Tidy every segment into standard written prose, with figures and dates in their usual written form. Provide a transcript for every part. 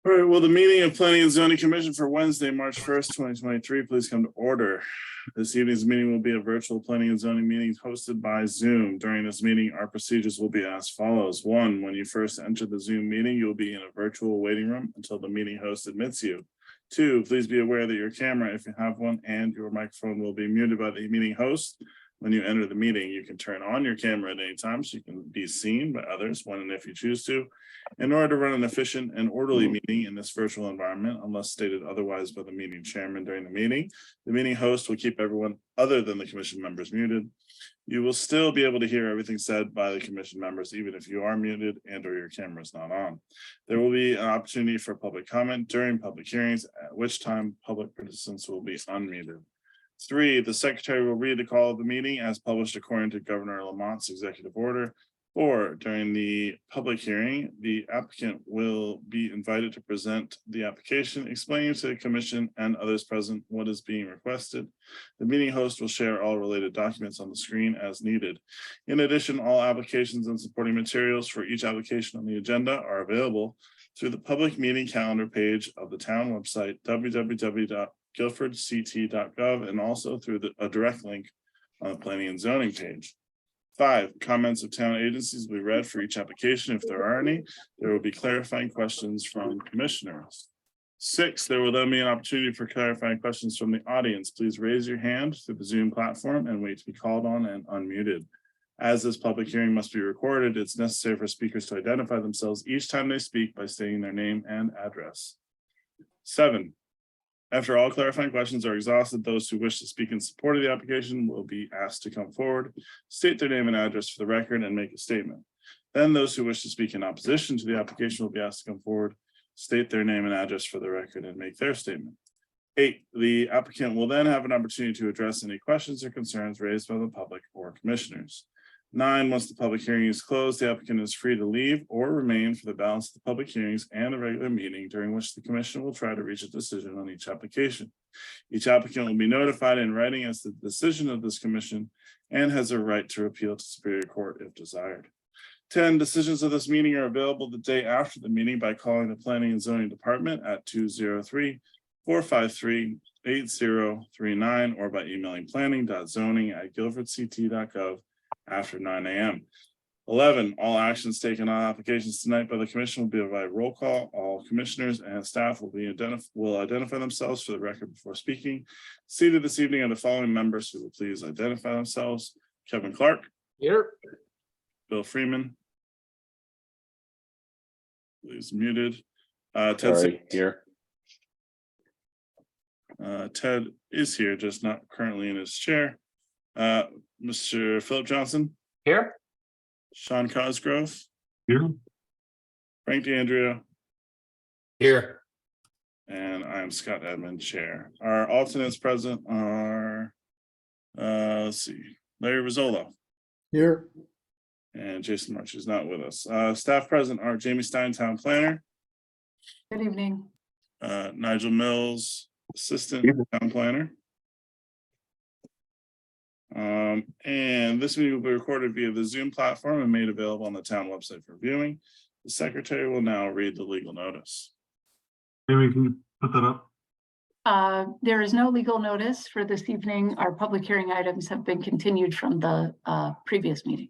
All right, well, the meeting of Planning and Zoning Commission for Wednesday, March 1st, 2023, please come to order. This evening's meeting will be a virtual planning and zoning meeting hosted by Zoom. During this meeting, our procedures will be as follows. 1, when you first enter the Zoom meeting, you'll be in a virtual waiting room until the meeting host admits you. 2, please be aware that your camera, if you have one, and your microphone will be muted by the meeting host. When you enter the meeting, you can turn on your camera at any time so you can be seen by others when and if you choose to. In order to run an efficient and orderly meeting in this virtual environment, unless stated otherwise by the meeting chairman during the meeting host will keep everyone other than the commission members muted. You will still be able to hear everything said by the commission members, even if you are muted and or your camera is not on. There will be an opportunity for public comment during public hearings, at which time public participants will be unmuted. 3, the secretary will read the call of the meeting as published according to Governor Lamont's executive order. 4, during the public hearing, the applicant will be invited to present the application, explaining to the commission and others present what is being requested. The meeting host will share all related documents on the screen as needed. In addition, all applications and supporting materials for each application on the agenda are available through the public meeting calendar page of the town website, www.guilfordct.gov, and also through a direct link on the planning and zoning page. 5, comments of town agencies will be read for each application. If there are any, there will be clarifying questions from commissioners. 6, there will then be an opportunity for clarifying questions from the audience. Please raise your hand through the Zoom platform and wait to be called on and unmuted. As this public hearing must be recorded, it's necessary for speakers to identify themselves each time they speak by stating their name and address. 7, after all clarifying questions are exhausted, those who wish to speak in support of the application will be asked to come forward, state their name and address for the record, and make a statement. Then those who wish to speak in opposition to the application will be asked to come forward, state their name and address for the record, and make their statement. 8, the applicant will then have an opportunity to address any questions or concerns raised by the public or commissioners. 9, once the public hearing is closed, the applicant is free to leave or remain for the balance of the public hearings and the regular meeting, during which the commission will try to reach a decision on each application. Each applicant will be notified in writing as to the decision of this commission and has a right to appeal to Superior Court if desired. 10, decisions of this meeting are available the day after the meeting by calling the Planning and Zoning Department at 203-453-8039 or by emailing planning.zoning@guilfordct.gov after 9 a.m. 11, all actions taken on applications tonight by the commission will be by roll call. All commissioners and staff will identify themselves for the record before speaking. Seated this evening are the following members who will please identify themselves. Kevin Clark. Here. Bill Freeman. Please muted. Ted. Sorry, here. Ted is here, just not currently in his chair. Mr. Philip Johnson. Here. Sean Cosgrove. Here. Frank DeAndrea. Here. And I'm Scott Edmund, chair. Our alternates present are, let's see, Larry Rizzolo. Here. And Jason March is not with us. Staff present are Jamie Stein, town planner. Good evening. Nigel Mills, assistant town planner. And this meeting will be recorded via the Zoom platform and made available on the town website for viewing. The secretary will now read the legal notice. Maybe we can put that up. There is no legal notice for this evening. Our public hearing items have been continued from the previous meeting.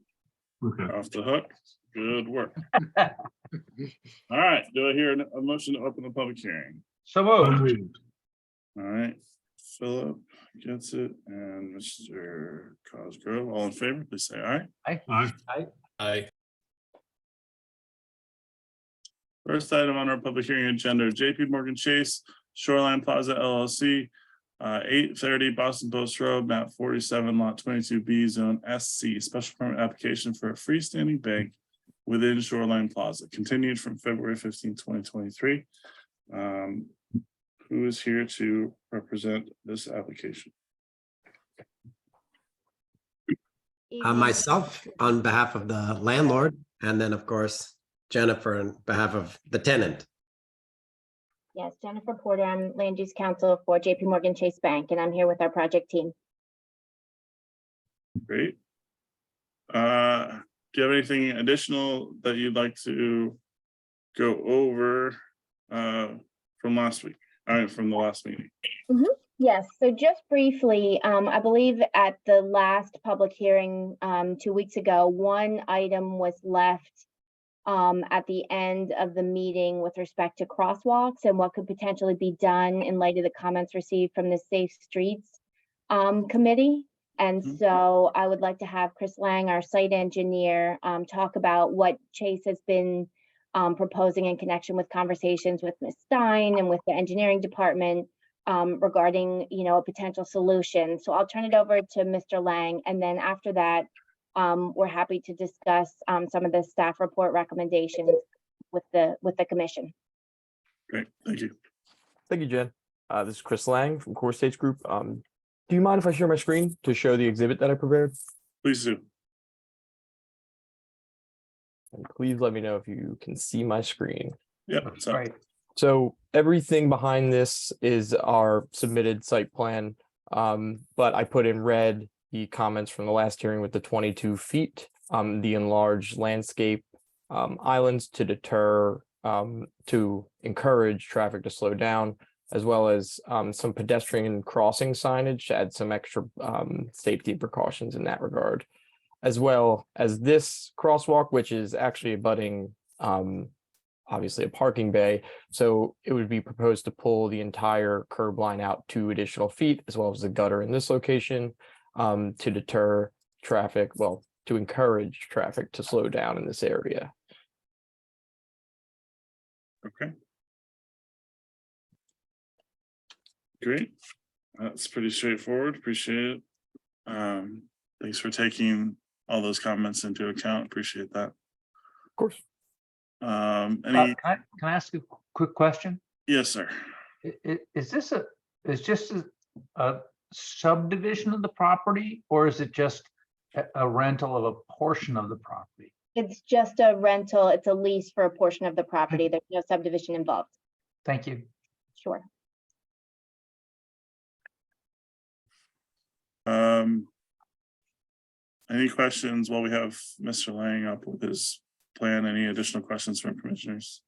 Okay. Off the hook. Good work. All right. Do I hear a motion to open the public hearing? So moved. All right. Philip gets it, and Mr. Cosgrove, all in favor, please say aye. Aye. First item on our public hearing agenda, JP Morgan Chase Shoreline Plaza LLC, 830 Boston Post Road, map 47, lot 22B, zone SC, special permit application for a freestanding bank within Shoreline Plaza, continued from February 15, 2023. Who is here to represent this application? Myself on behalf of the landlord, and then of course Jennifer on behalf of the tenant. Yes, Jennifer Porter, I'm Land Use Counsel for JP Morgan Chase Bank, and I'm here with our project team. Great. Do you have anything additional that you'd like to go over from last week, from the last meeting. Yes, so just briefly, I believe at the last public hearing 2 weeks ago, one item was left at the end of the meeting with respect to crosswalks and what could potentially be done in light of the comments received from the Safe Streets Committee. And so I would like to have Chris Lang, our site engineer, talk about what Chase has been proposing in connection with conversations with Ms. Stein and with the engineering department regarding, a potential solution. So I'll turn it over to Mr. Lang, and then after that, we're happy to discuss some of the staff report recommendations with the commission. Great, thank you. Thank you, Jen. This is Chris Lang from Core States Group. Do you mind if I share my screen to show the exhibit that I prepared? Please do. And please let me know if you can see my screen. Yep, it's up. Right. So everything behind this is our submitted site plan, but I put in red the comments from the last hearing with the 22 feet, the enlarged landscape islands to deter, to encourage traffic to slow down, as well as some pedestrian crossing signage to add some extra safety precautions in that regard, as well as this crosswalk, which is actually abutting obviously a parking bay. So it would be proposed to pull the entire curb line out 2 additional feet, as well as the gutter in this location, to deter traffic, well, to encourage traffic to slow down in this area. Okay. Great. That's pretty straightforward. Appreciate it. Thanks for taking all those comments into account. Appreciate that. Of course. Any? Can I ask a quick question? Yes, sir. Is this just a subdivision of the property, or is it just a rental of a portion of the property? It's just a rental. It's a lease for a portion of the property. There's no subdivision involved. Thank you. Sure. Any questions while we have Mr. Lang up with his plan? Any additional questions from commissioners?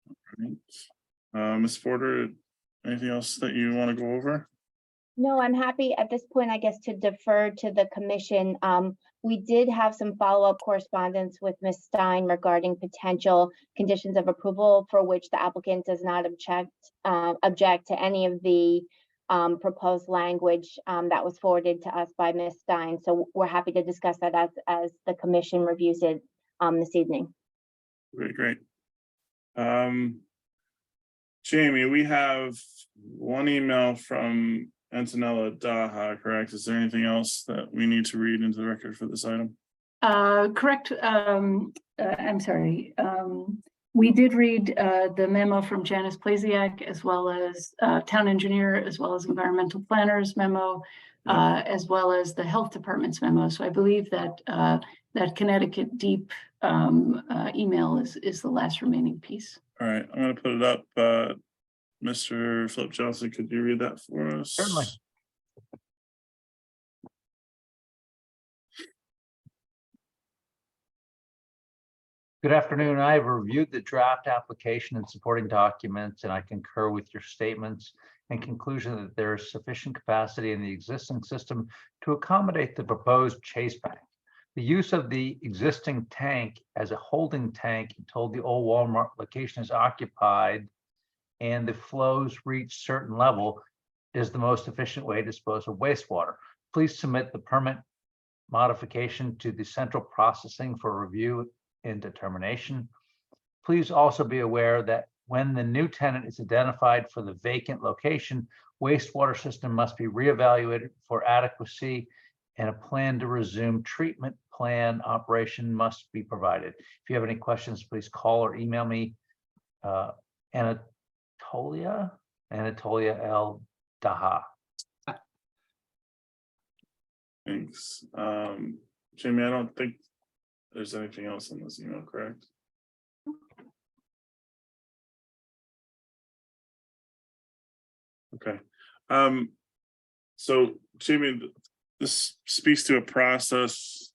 All right. Ms. Porter, anything else that you want to go over? No, I'm happy at this point, I guess, to defer to the commission. We did have some follow-up correspondence with Ms. Stein regarding potential conditions of approval for which the applicant does not object to any of the proposed language that was forwarded to us by Ms. Stein. So we're happy to discuss that as the commission reviews it this evening. Great. Jamie, we have one email from Antonella Daha, correct? Is there anything else that we need to read into the record for this item? Correct. I'm sorry. We did read the memo from Janice Plasiak, as well as town engineer, as well as environmental planners memo, as well as the health department's memo. So I believe that that Connecticut Deep email is the last remaining piece. All right, I'm going to put it up. Mr. Flip Johnson, could you read that for us? Certainly. Good afternoon. I have reviewed the draft application and supporting documents, and I concur with your statements and conclusion that there is sufficient capacity in the existing system to accommodate the proposed Chase Bank. The use of the existing tank as a holding tank until the old Walmart location is occupied and the flows reach certain level is the most efficient way to dispose of wastewater. Please submit the permit modification to the central processing for review and determination. Please also be aware that when the new tenant is identified for the vacant location, wastewater system must be reevaluated for adequacy and a plan to resume treatment plan operation must be provided. If you have any questions, please call or email me. Anatolia L. Daha. Thanks. Jamie, I don't think there's anything else in this email, correct? Okay. So Jamie, this speaks to a process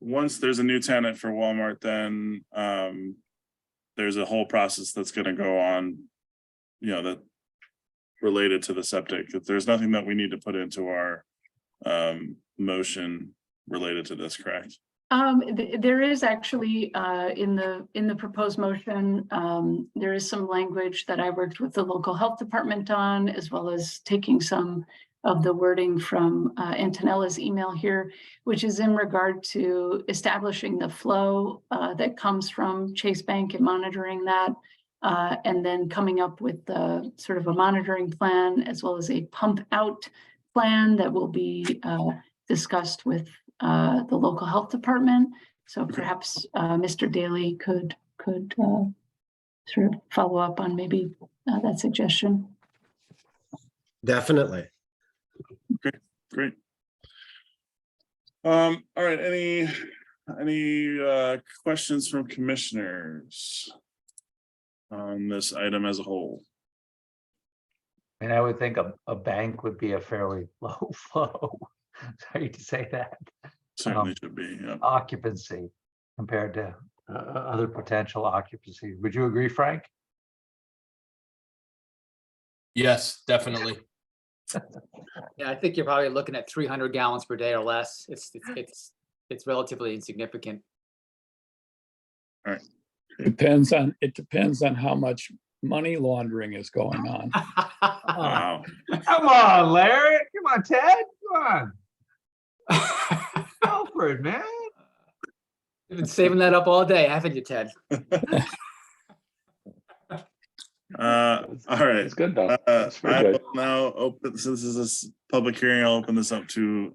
once there's a new tenant for Walmart, then there's a whole process that's gonna go on, that related to the septic. If there's nothing that we need to put into our motion related to this, correct? There is actually in the proposed motion, there is some language that I worked with the local health department on, as well as taking some of the wording from Antonella's email here, which is in regard to establishing the flow that comes from Chase Bank and monitoring that, and then coming up with the sort of a monitoring plan, as well as a pump out plan that will be discussed with the local health department. So perhaps Mr. Daly could sort of follow up on maybe that suggestion. Definitely. Okay, great. All right, any questions from commissioners on this item as a whole? I mean, I would think a bank would be a fairly low flow. Sorry to say that. Certainly should be, yeah. Occupancy compared to other potential occupancy. Would you agree, Frank? Yes, definitely. Yeah, I think you're probably looking at 300 gallons per day or less. It's relatively insignificant. Depends on how much money laundering is going on. Wow. Come on, Larry. Come on, Ted. Come on. Guilford, man. You've been saving that up all day, haven't you, Ted? All right. It's good though. I will now open, since this is a public hearing, I'll open this up to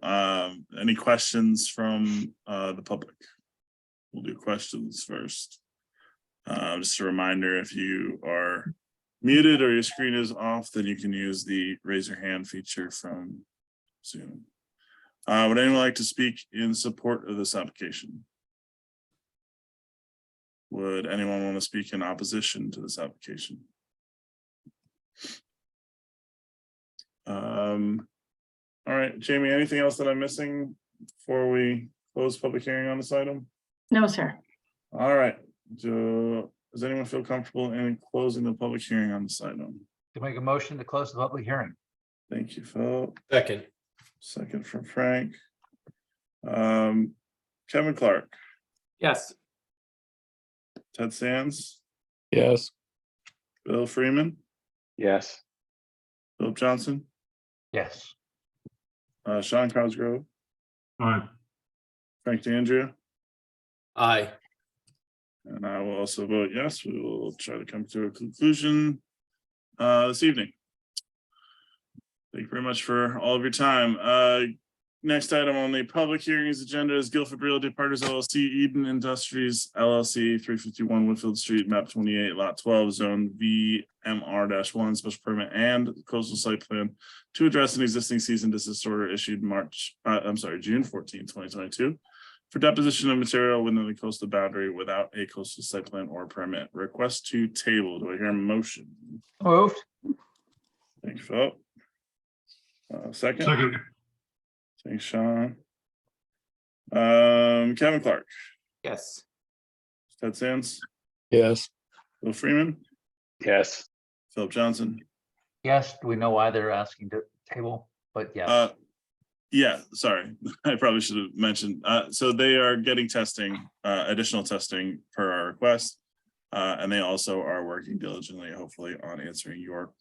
any questions from the public. We'll do questions first. Just a reminder, if you are muted or your screen is off, then you can use the raise your hand feature from Zoom. Would anyone like to speak in support of this application? Would anyone want to speak in opposition to this application? All right, Jamie, anything else that I'm missing before we close public hearing on this item? No, sir. All right, does anyone feel comfortable in closing the public hearing on this item? To make a motion to close the public hearing. Thank you, Phil. Second. Second from Frank. Kevin Clark, Yes. Ted Sands, Yes. Bill Freeman, Yes. Philip Johnson, Yes. Sean Cosgrove, All right. Frank DeAndrea, Aye. and I will also vote yes. We will try to come to a conclusion this evening. Thank you very much for all of your time. Next item on the public hearings agenda is Guilford Realty Partners LLC, Eden Industries LLC, 351 Woodfield Street, map 28, lot 12, zone VMR-1, special permit and coastal site plan to address an existing cease and desist order issued June 14, 2022 for deposition of material within the coastal boundary without a coastal site plan or permit. Request to table. Do I hear a motion? Moved. Thank you, Phil. Second. Second. Thanks, Sean. Kevin Clark, Yes. Ted Sands, Yes. Bill Freeman, Yes. Philip Johnson. Yes. Do we know why they're asking to table? But yeah. Yeah, sorry, I probably should have mentioned. So they are getting testing, additional testing per our request. And they also are working diligently, hopefully, on answering your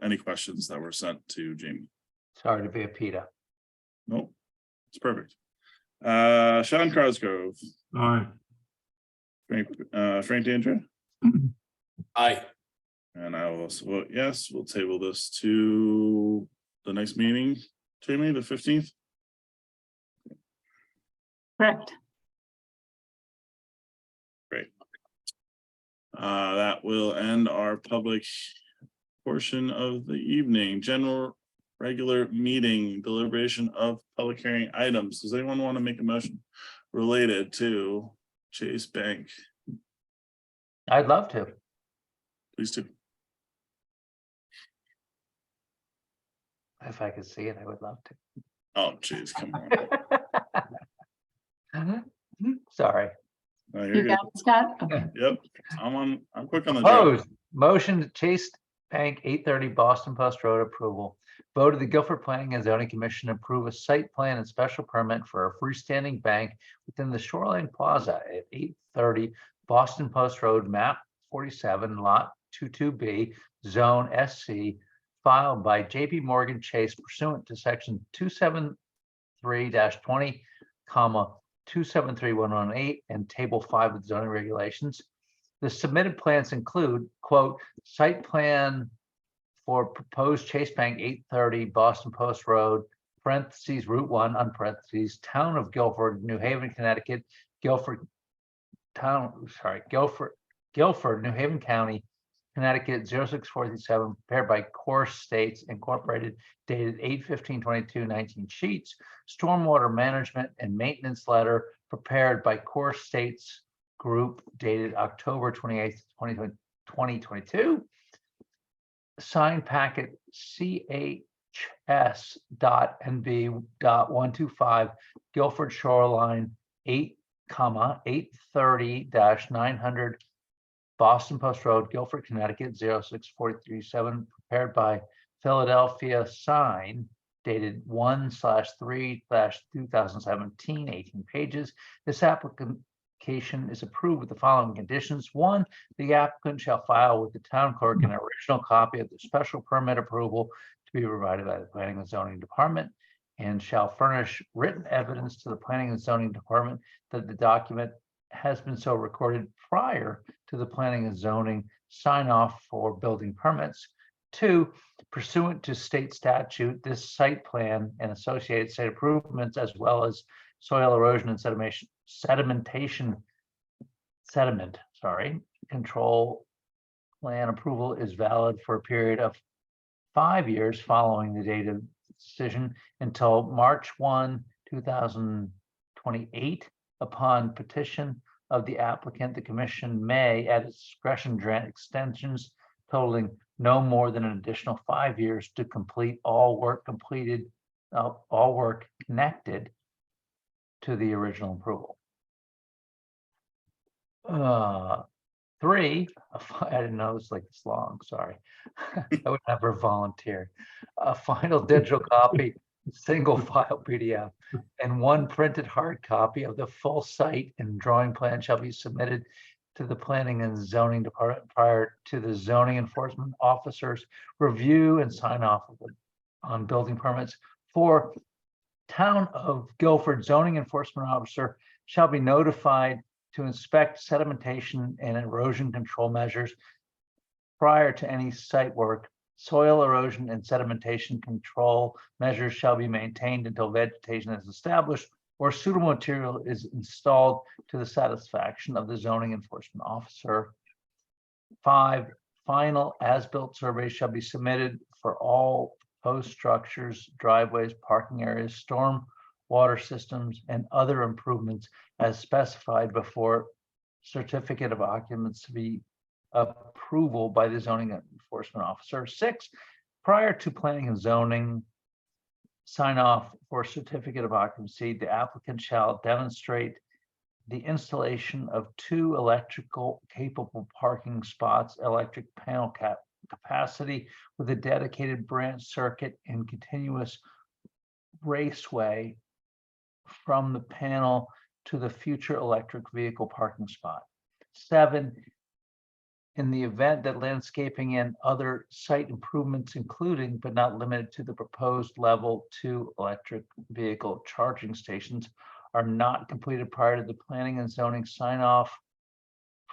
any questions that were sent to Jamie. Sorry to be a PETA. Nope, it's perfect. Sean Cosgrove, All right. Frank DeAndrea, Aye. and I will also vote yes. We'll table this to the next meeting, Jamie, the 15th. Correct. Great. That will end our public portion of the evening. General regular meeting, deliberation of public hearing items. Does anyone want to make a motion related to Chase Bank? I'd love to. Please do. If I could see it, I would love to. Oh, geez, come on. Sorry. No, You you're good. got it, Scott? Okay. Yep, I'm quick on the draft. Opposed, motion to Chase Bank 830 Boston Post Road approval. Vote of the Guilford Planning and Zoning Commission to approve a site plan and special permit for a freestanding bank within the Shoreline Plaza at 830 Boston Post Road, map 47, lot 22B, zone SC, filed by JP Morgan Chase pursuant to section 273-20, 273118 and table 5 of zoning regulations. The submitted plans include, quote, site plan for proposed Chase Bank 830 Boston Post Road, parentheses, Route 1, parentheses, town of Guilford, New Haven, Connecticut, Guilford, New Haven County, Connecticut 06437, prepared by Core States Incorporated, dated 8/15/22, 19 sheets. Stormwater management and maintenance letter prepared by Core States Group, dated October 28th, 2022. Signed packet CHS.NB.125 Guilford Shoreline 8,830-900 Boston Post Road, Guilford, Connecticut 06437, prepared by Philadelphia Sign, dated 1/3/2017, 18 pages. This application is approved with the following conditions. 1, the applicant shall file with the town clerk an original copy of the special permit approval to be provided by the Planning and Zoning Department, and shall furnish written evidence to the Planning and Zoning Department that the document has been so recorded prior to the Planning and Zoning sign off for building permits. 2, pursuant to state statute, this site plan and associated site improvements, as well as soil erosion and sediment control plan approval, is valid for a period of 5 years following the date of decision until March 1, 2028. Upon petition of the applicant, the commission may, at its discretion, grant extensions totaling no more than an additional 5 years to complete all work connected to the original approval. 3, I didn't know it was like this long, sorry. I would never volunteer. A final digital copy, single file PDF, and 1 printed hard copy of the full site and drawing plan shall be submitted to the Planning and Zoning Department prior to the zoning enforcement officers review and sign off on building permits. 4, Town of Guilford zoning enforcement officer shall be notified to inspect sedimentation and erosion control measures prior to any site work. Soil erosion and sedimentation control measures shall be maintained until vegetation is established or suitable material is installed to the satisfaction of the zoning enforcement officer. 5, final as-built surveys shall be submitted for all proposed structures, driveways, parking areas, storm water systems, and other improvements as specified before certificate of occupancy approval by the zoning enforcement officer. 6, prior to planning and zoning sign off for certificate of occupancy, the applicant shall demonstrate the installation of 2 electrical capable parking spots, electric panel capacity with a dedicated branch circuit and continuous raceway from the panel to the future electric vehicle parking spot. 7, in the event that landscaping and other site improvements, including but not limited to the proposed level 2 electric vehicle charging stations, are not completed prior to the planning and zoning sign off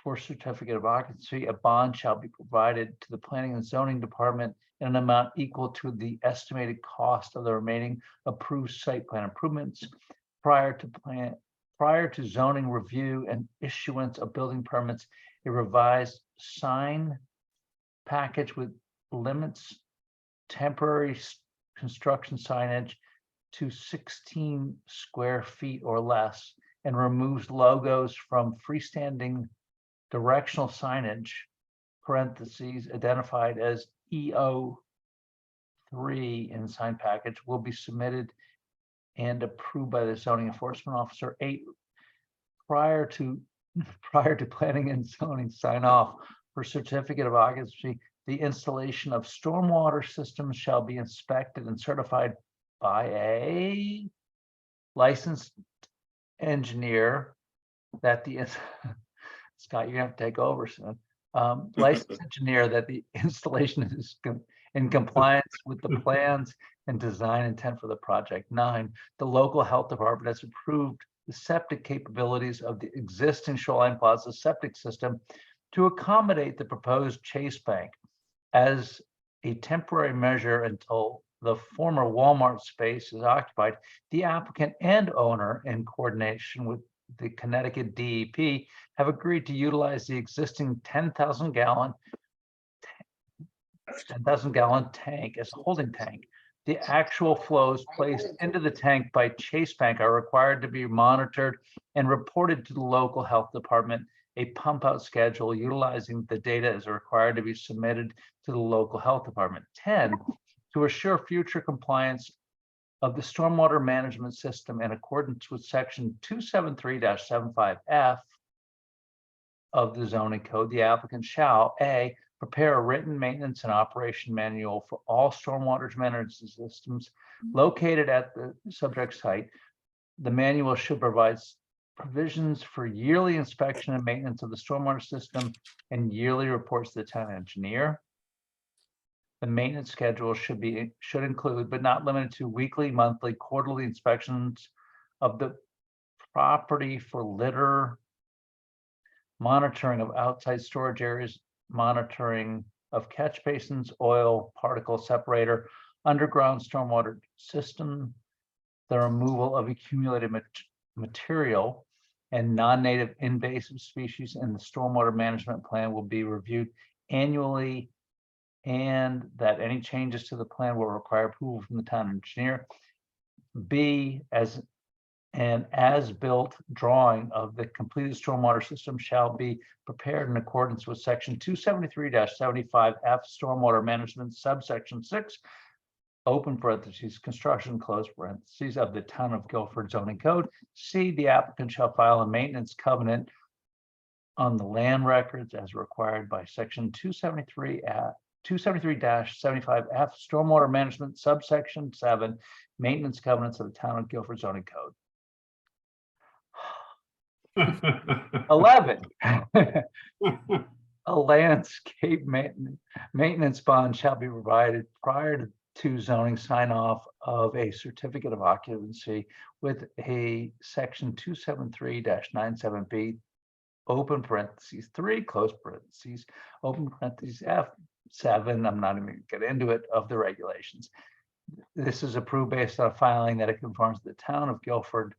for certificate of occupancy, a bond shall be provided to the Planning and Zoning Department in an amount equal to the estimated cost of the remaining approved site plan improvements prior to zoning review and issuance of building permits. A revised sign package with limits temporary construction signage to 16 square feet or less and removes logos from freestanding directional signage, parentheses, identified as EO3 in sign package, will be submitted and approved by the zoning enforcement officer. 8, prior to planning and zoning sign off for certificate of occupancy, the installation of stormwater systems shall be inspected and certified by a licensed engineer that the Scott, you have to take over soon. Licensed engineer that the installation is in compliance with the plans and design intent for the project. 9, the local health department has approved the septic capabilities of the existing Shoreline Plaza septic system to accommodate the proposed Chase Bank as a temporary measure until the former Walmart space is occupied. The applicant and owner, in coordination with the Connecticut DEP, have agreed to utilize the existing 10,000 gallon tank as a holding tank. The actual flows placed into the tank by Chase Bank are required to be monitored and reported to the local health department. A pump out schedule utilizing the data is required to be submitted to the local health department. 10, to assure future compliance of the stormwater management system in accordance with section 273-75F of the zoning code, the applicant shall A, prepare a written maintenance and operation manual for all stormwater management systems located at the subject site. The manual should provide provisions for yearly inspection and maintenance of the stormwater system and yearly reports to the town engineer. The maintenance schedule should include, but not limited to, weekly, monthly, quarterly inspections of the property for litter, monitoring of outside storage areas, monitoring of catch basins, oil, particle separator, underground stormwater system, the removal of accumulated material and non-native invasive species in the stormwater management plan will be reviewed annually, and that any changes to the plan will require approval from the town engineer. B, as an as-built drawing of the completed stormwater system shall be prepared in accordance with section 273-75F stormwater management subsection 6, open parentheses, construction, close parentheses, of the town of Guilford zoning code. C, the applicant shall file a maintenance covenant on the land records as required by section 273-75F stormwater management subsection 7, maintenance covenants of the town of Guilford zoning code. 11, a landscape maintenance bond shall be provided prior to zoning sign off of a certificate of occupancy with a section 273-97B, open parentheses 3, close parentheses, open parentheses F7, I'm not even going to get into it, of the regulations. This is approved based on a filing that it conforms to the town of Guilford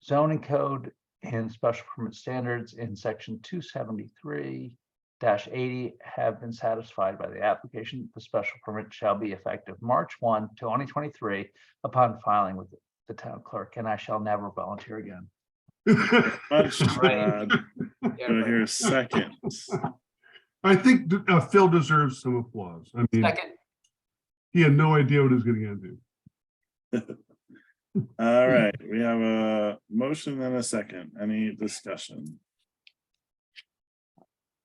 zoning code and special permit standards in section 273-80 have been satisfied by the application. The special permit shall be effective March 1, 2023 upon filing with the town clerk, and I shall never volunteer again. Much, Right. do I hear a second? I think Phil deserves some applause. I mean, Second, he had no idea what he was getting into. All right, we have a motion and a second. Any discussion?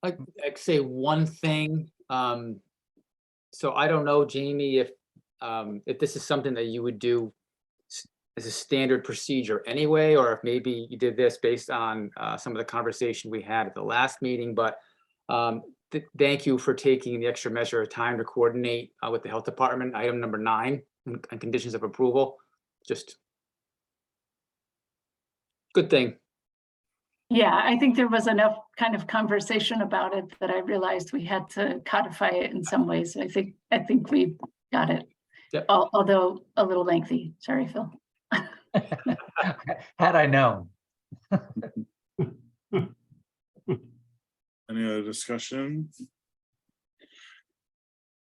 I'd say one thing. So I don't know, Jamie, if this is something that you would do as a standard procedure anyway, or if maybe you did this based on some of the conversation we had at the last meeting, but thank you for taking the extra measure of time to coordinate with the health department. Item number 9 and conditions of approval. Just good thing. Yeah, I think there was enough kind of conversation about it that I realized we had to codify it in some ways. I think we got it. Yep. Although a little lengthy. Sorry, Phil. Had I known. Any other discussion?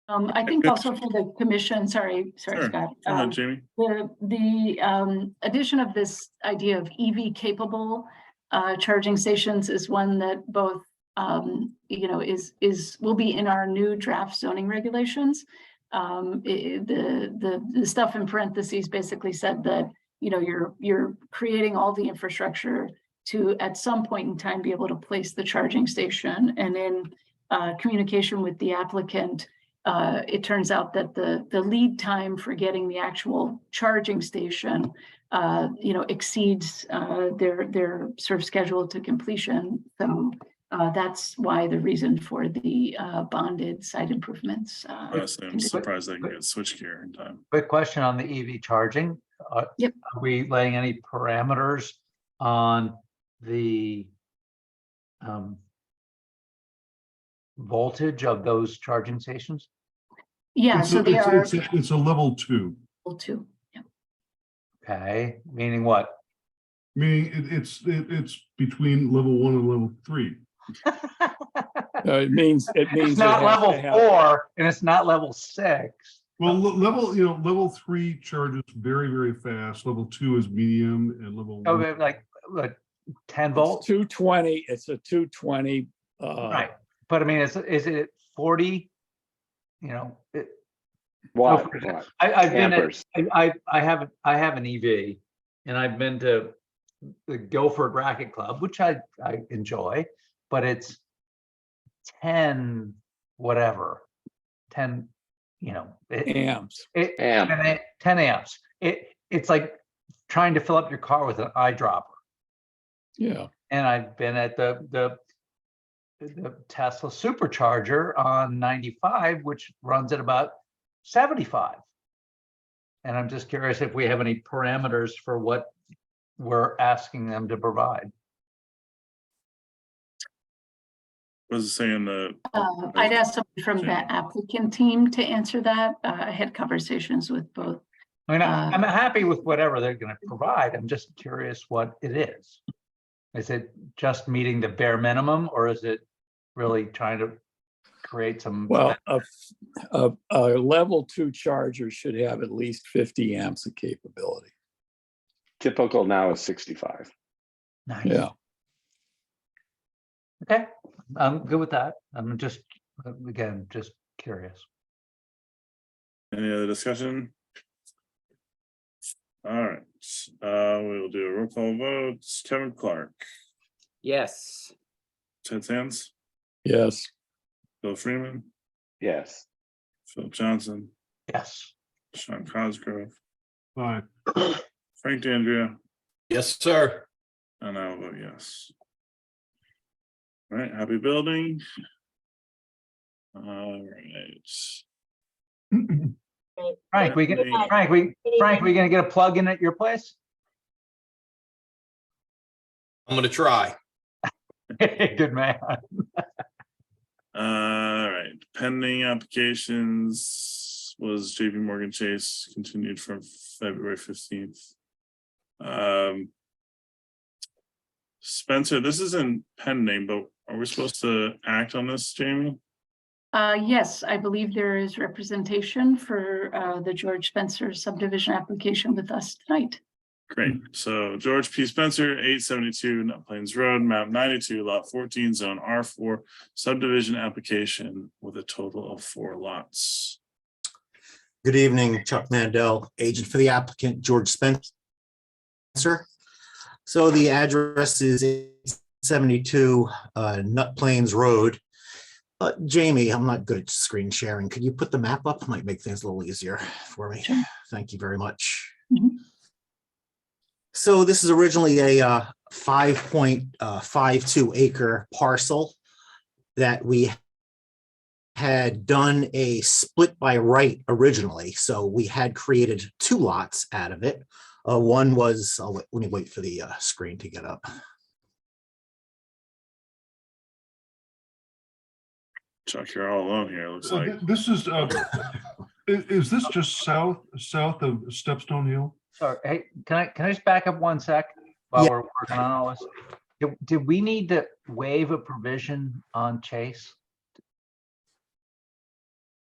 I think also for the commission, sorry, Sure. Scott. Go ahead, Jamie. The addition of this idea of EV capable charging stations is one that both will be in our new draft zoning regulations. The stuff in parentheses basically said that you're creating all the infrastructure to, at some point in time, be able to place the charging station. And in communication with the applicant, it turns out that the lead time for getting the actual charging station, exceeds their sort of schedule to completion. So that's why the reason for the bonded site improvements. Honestly, I'm surprised they can get switchgear in time. Quick question on the EV charging. Yep. Are we laying any parameters on the voltage of those charging stations? Yeah, It's so a- they it's- are It's a level 2, able to. Okay, meaning what? meaning it's between level 1 and level 3. It means It's it not has to level have- 4 and it's not level 6. Well, level 3 charges very, very fast. Level 2 is medium, and level Oh, 1. like 10 It's volts, 220, it's a 220. right? But I mean, is it 40? What? I've been at, Campers. I have an EV, and I've been to the Guilford Racket Club, which I enjoy, but it's 10 whatever, 10, Amps. 10 amps. It's like trying to fill up your car with an eyedropper. Yeah. And I've been at the Tesla supercharger on 95, which runs at about 75. And I'm just curious if we have any parameters for what we're asking them to provide. What does it say in the? I'd ask somebody from the applicant team to answer that. I had conversations with both. I mean, I'm happy with whatever they're going to provide. I'm just curious what it is. Is it just meeting the bare minimum, or is it really trying to create some? Well, a level 2 charger should have at least 50 amps of capability. Typical now is 65. Nice. Yeah. Okay, I'm good with that. I'm just, again, just curious. Any other discussion? All right, we'll do a roll call vote. Kevin Clark, Yes. Ted Sands, Yes. Bill Freeman, Yes. Philip Johnson, Yes. Sean Cosgrove, Aye. Frank DeAndrea, Yes, sir. and I'll vote yes. All right, happy building. All right. Frank, we gonna get a plug in at your place? I'm gonna try. Good man. All right, pending applications was JP Morgan Chase continued from February 15th. Spencer, this isn't pending, but are we supposed to act on this, Jamie? Yes, I believe there is representation for the George Spencer subdivision application with us tonight. Great. So George P. Spencer, 872 Nut Plains Road, map 92, lot 14, zone R4, subdivision application with a total of 4 lots. Good evening, Chuck Mandel, agent for the applicant, George Spencer. So the address is 872 Nut Plains Road. Jamie, I'm not good at screen sharing. Could you put the map up? Might make things a little easier for me. Sure. Thank you very much. Mhm. So this is originally a 5.52 acre parcel that we had done a split by right originally. So we had created 2 lots out of it. One was, let me wait for the screen to get up. Chuck, you're all alone here, it looks like. This is this just south of Stepstone Hill? Sorry, hey, can I just back up 1 sec while Yeah. we're working on all this? Did we need to waive a provision on Chase?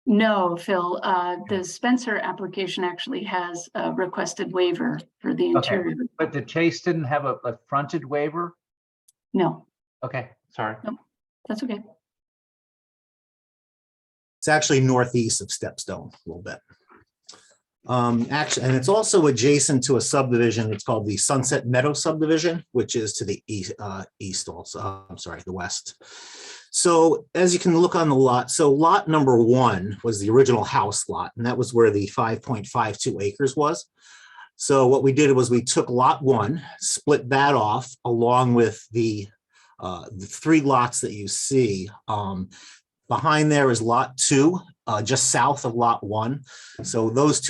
No, Phil, the Spencer application actually has a requested waiver for the interior. But the Chase didn't have a fronted waiver? No, Okay, sorry. that's okay. It's actually northeast of Stepstone a little bit. Actually, and it's also adjacent to a subdivision. It's called the Sunset Meadow subdivision, which is to the east also. I'm sorry, the west. So as you can look on the lot, so lot number 1 was the original house lot, and that was where the 5.52 acres was. So what we did was we took lot 1, split that off along with the 3 lots that you see. Behind there is lot 2, just south of lot 1. So those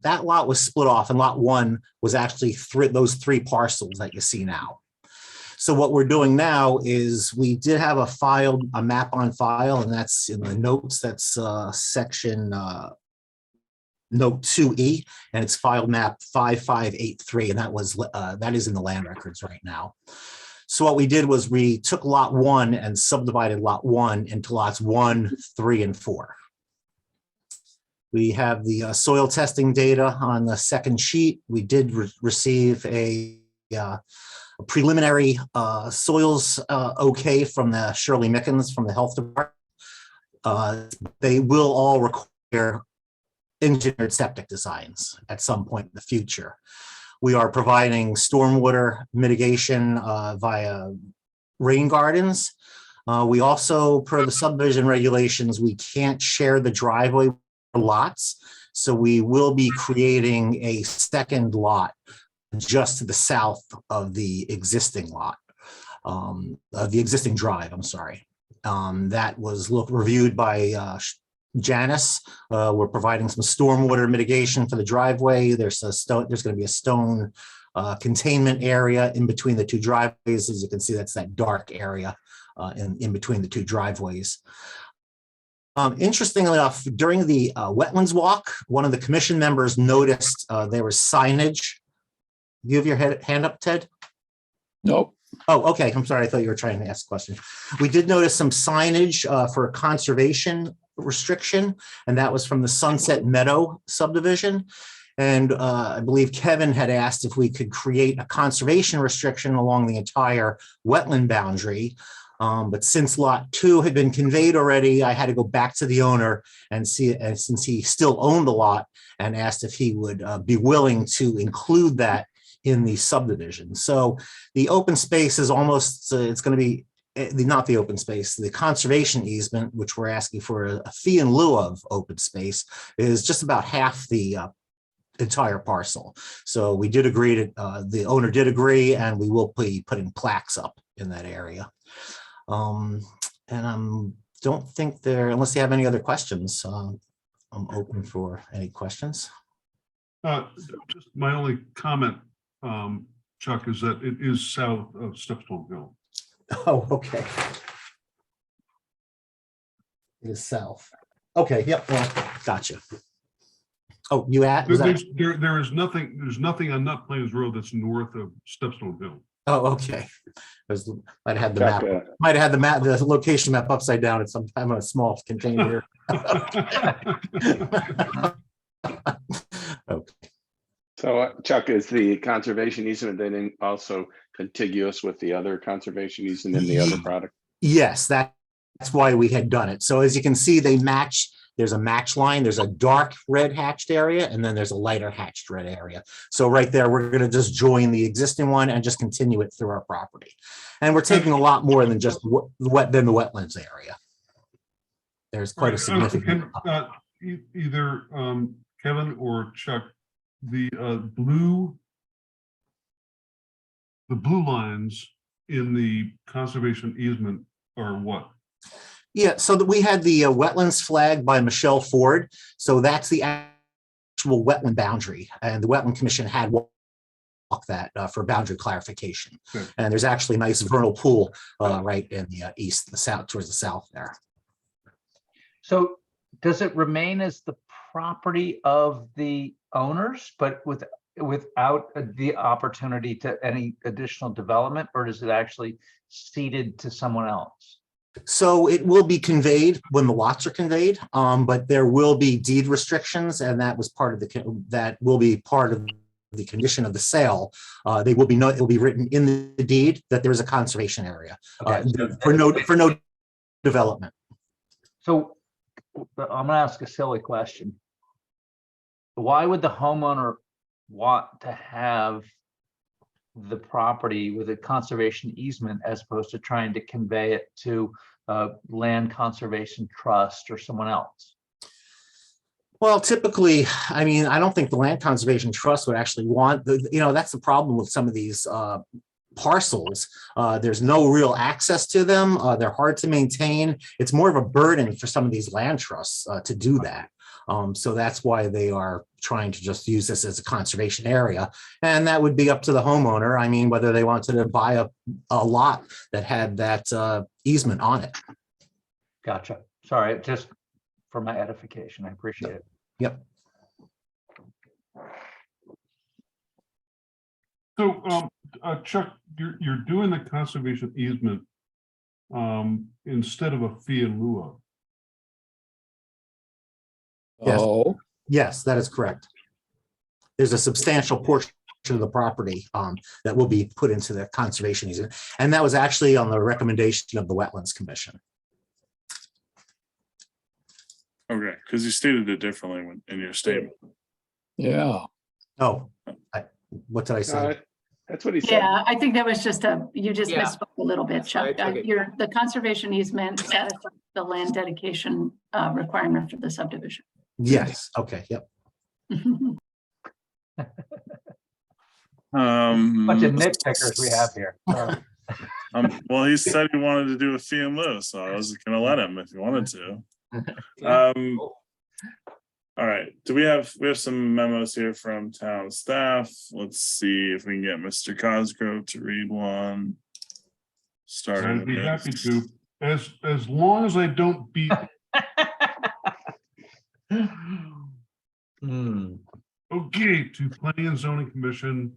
that lot was split off, and lot 1 was actually those 3 parcels that you see now. So what we're doing now is we did have a map on file, and that's in the notes. That's section note 2E, and it's file map 5583, and that is in the land records right now. So what we did was we took lot 1 and subdivided lot 1 into lots 1, 3, and 4. We have the soil testing data on the second sheet. We did receive a preliminary soils okay from the Shirley Mickens from the health department. They will all require engineered septic designs at some point in the future. We are providing stormwater mitigation via rain gardens. We also, per the subdivision regulations, we can't share the driveway lots. So we will be creating a second lot just to the south of the existing lot, of the existing drive, I'm sorry. That was reviewed by Janice. We're providing some stormwater mitigation for the driveway. There's going to be a stone containment area in between the 2 driveways. As you can see, that's that dark area in between the 2 driveways. Interestingly enough, during the wetlands walk, one of the commission members noticed there was signage. Do you have your hand up, Ted? Nope. Oh, okay. I'm sorry. I thought you were trying to ask a question. We did notice some signage for a conservation restriction, and that was from the Sunset Meadow subdivision. And I believe Kevin had asked if we could create a conservation restriction along the entire wetland boundary. But since lot 2 had been conveyed already, I had to go back to the owner and see it, and since he still owned the lot, and asked if he would be willing to include that in the subdivision. So the open space is almost, it's going to be not the open space, the conservation easement, which we're asking for a fee in lieu of open space, is just about half the entire parcel. So we did agree to, the owner did agree, and we will be putting plaques up in that area. And I don't think unless you have any other questions, I'm open for any questions. Just my only comment, Chuck, is that it is south of Stepstone Hill. Oh, okay. It is south. Okay, yep, well, gotcha. Oh, you at? There's nothing on Nut Plains Road that's north of Stepstone Hill. Oh, okay. Might have had the map. Might have had the map, the location map upside down at some time on a small container. Okay. So Chuck, is the conservation easement then also contiguous with the other conservation easement in the other product? Yes, that's why we had done it. So as you can see, they match. There's a match line. There's a dark red hatched area, and then there's a lighter hatched red area. So right there, we're going to just join the existing one and just continue it through our property. And we're taking a lot more than just the wetlands area. There's quite a significant. Either Kevin or Chuck, the blue lines in the conservation easement are what? Yeah, so that we had the wetlands flag by Michelle Ford. So that's the actual wetland boundary, and the Wetland Commission had walk that for boundary clarification. Good. And there's actually a nice vernal pool right in the east, the south, towards the south there. So does it remain as the property of the owners, but without the opportunity to any additional development, or is it actually ceded to someone else? So it will be conveyed when the lots are conveyed, but there will be deed restrictions, and that was part of that will be part of the condition of the sale. It will be written in the deed that there is a conservation area for no development. So I'm gonna ask a silly question. why would the homeowner want to have the property with a conservation easement as opposed to trying to convey it to a land conservation trust or someone else? Well, typically, I mean, I don't think the Land Conservation Trust would actually want, that's the problem with some of these parcels. There's no real access to them. They're hard to maintain. It's more of a burden for some of these land trusts to do that. So that's why they are trying to just use this as a conservation area. And that would be up to the homeowner. I mean, whether they wanted to buy a lot that had that easement on it. Gotcha. Sorry, just for my edification. I appreciate it. Yep. So, Chuck, you're doing the conservation easement instead of a fee in lieu of. Yes. Oh, Yes, that is correct. There's a substantial portion of the property that will be put into the conservation easement. And that was actually on the recommendation of the Wetlands Commission. Okay, because you stated it differently in your statement. yeah. Oh, what did I say? That's what he said. Yeah, I think that was just you just Yeah. misspoke a little bit, Chuck. I took it. The conservation easement satisfies the land dedication requirement for the subdivision. Yes, okay, yep. Bunch of nitpickers we have here. Well, he said he wanted to do a fee in lieu, so I was gonna let him if he wanted to. All right, we have some memos here from town staff. Let's see if we can get Mr. Cosgrove to read one. Starting I'd be with- happy to, as long as I don't beat. Okay, to Planning and Zoning Commission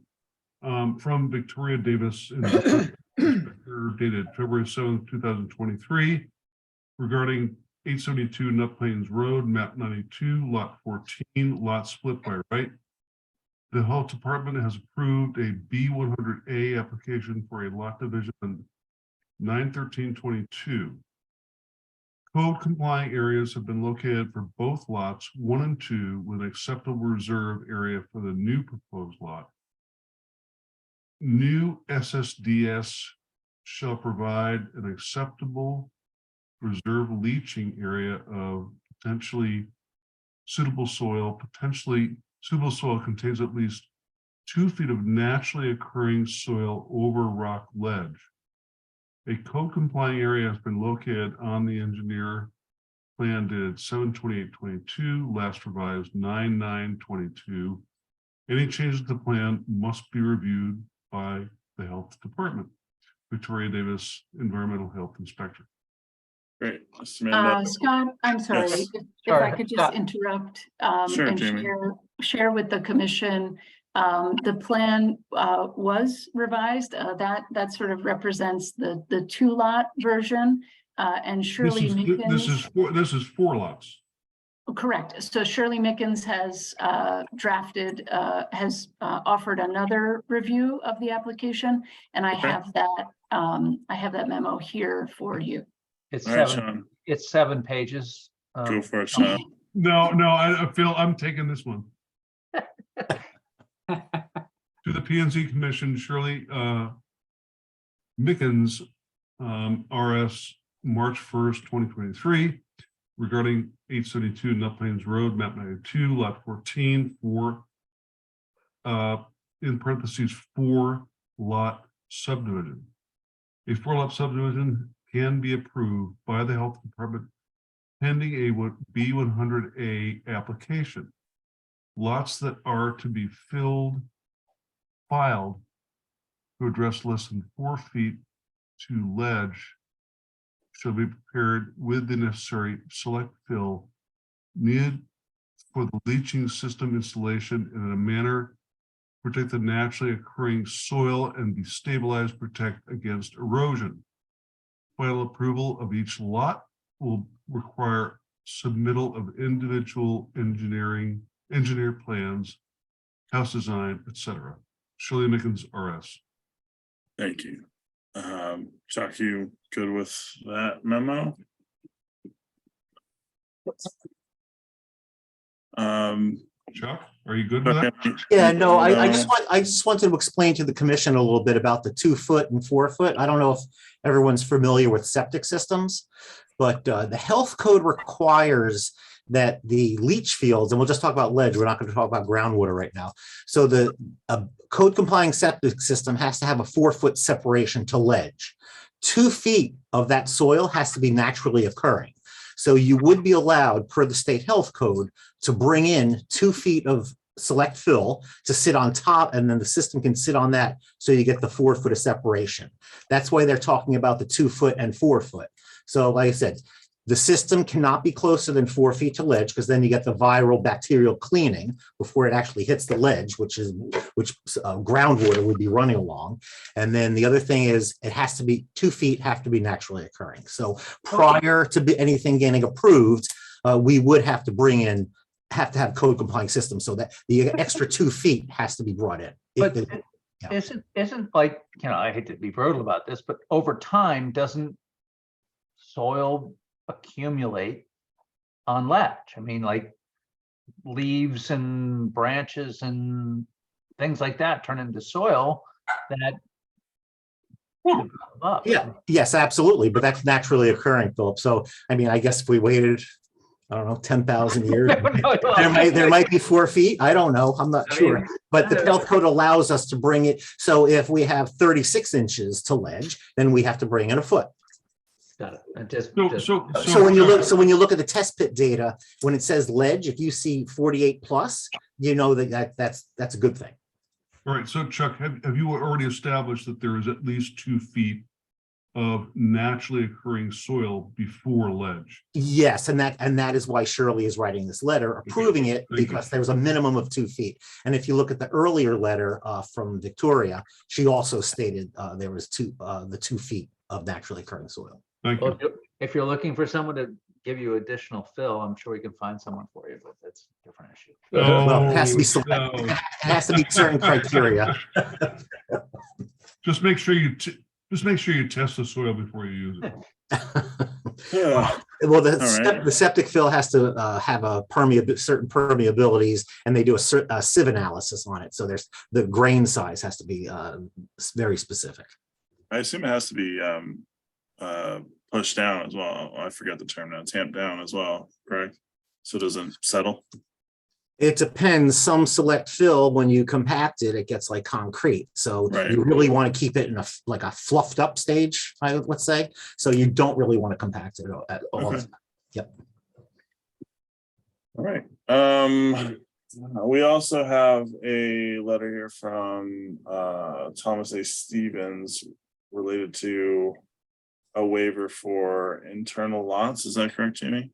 from Victoria Davis dated February 7th, 2023 regarding 872 Nut Plains Road, map 92, lot 14, lot split by right. The Health Department has approved a B100A application for a lot division on 9/13/22. Code complying areas have been located for both lots 1 and 2 with an acceptable reserve area for the new proposed lot. New SSDS shall provide an acceptable reserve leaching area of potentially suitable soil. Potentially suitable soil contains at least 2 feet of naturally occurring soil over rock ledge. A code complying area has been located on the engineer plan dated 7/28/22, last revised 9/9/22. Any changes to the plan must be reviewed by the Health Department. Victoria Davis, Environmental Health Inspector. Great, Mr. Mandel. Scott, I'm sorry, Yes. if Sorry, I could just Scott. interrupt Sure, and Jamie. share with the commission. The plan was revised. That sort of represents the 2-lot version. And Shirley Mickens. This is 4 lots. Correct. So Shirley Mickens has offered another review of the application, and I Okay. have that memo here for you. It's All right, 7. Sean, It's 7 pages. go for it, Sean. No, I feel I'm taking this one. To the P&Z Commission, Shirley Mickens, RS, March 1st, 2023, regarding 872 Nut Plains Road, map 92, lot 14, in parentheses, 4-lot subdivision. A 4-lot subdivision can be approved by the Health Department pending a B100A application. Lots that are to be filed to address less than 4 feet to ledge shall be prepared with the necessary select fill needed for the leaching system installation in a manner to protect the naturally occurring soil and be stabilized, protect against erosion. Final approval of each lot will require submittal of individual engineer plans, house design, etc. Shirley Mickens, RS. Thank you. Chuck, you good with that memo? Chuck, are you good with that? Yeah, no, I just wanted to explain to the commission a little bit about the 2 foot and 4 foot. I don't know if everyone's familiar with septic systems, but the health code requires that the leach fields, and we'll just talk about ledge, we're not going to talk about groundwater right now. So the code complying septic system has to have a 4 foot separation to ledge. 2 feet of that soil has to be naturally occurring. So you would be allowed, per the state health code, to bring in 2 feet of select fill to sit on top, and then the system can sit on that, so you get the 4 foot of separation. That's why they're talking about the 2 foot and 4 foot. So like I said, the system cannot be closer than 4 feet to ledge, because then you get the viral bacterial cleaning before it actually hits the ledge, which groundwater would be running along. And then the other thing is, it has to be 2 feet have to be naturally occurring. So prior to anything getting approved, we would have to have to have code complying systems, so that the extra 2 feet has to be brought in. But isn't like, I hate to be brutal about this, but over time, doesn't soil accumulate on ledge? I mean, like leaves and branches and things like that turn into soil that develop up. Yeah, yes, absolutely. But that's naturally occurring, Philip. So, I mean, I guess if we waited, I don't know, 10,000 years, there might be 4 feet. I don't know. I'm not sure. But the health code allows us to bring it. So if we have 36 inches to ledge, then we have to bring in a foot. Got it. And just, So when you look at the test pit data, when it says ledge, if you see 48 plus, you know that's a good thing. All right, so Chuck, have you already established that there is at least 2 feet of naturally occurring soil before ledge? Yes, and that is why Shirley is writing this letter approving it, because there was a minimum of 2 feet. And if you look at the earlier letter from Victoria, she also stated there was the 2 feet of naturally occurring soil. Thank well, you. if you're looking for someone to give you additional fill, I'm sure we can find someone for you, but that's a different issue. Well, it has to be No. it has to meet certain criteria. Just make sure you test the soil before you use it. Well, the septic fill has to have a certain permeabilities, and they do a sieve analysis on it. So the grain size has to be very specific. I assume it has to be pushed down as well. I forgot the term now. Tamped down as well, correct? So it doesn't settle. It depends. Some select fill, when you compact it, it gets like concrete. So you really want to keep it in a fluffed up stage, let's say. So you don't really want to compact it at all. Okay. Yep. All right. We also have a letter here from Thomas A. Stevens related to a waiver for internal lots. Is that correct, Jamie?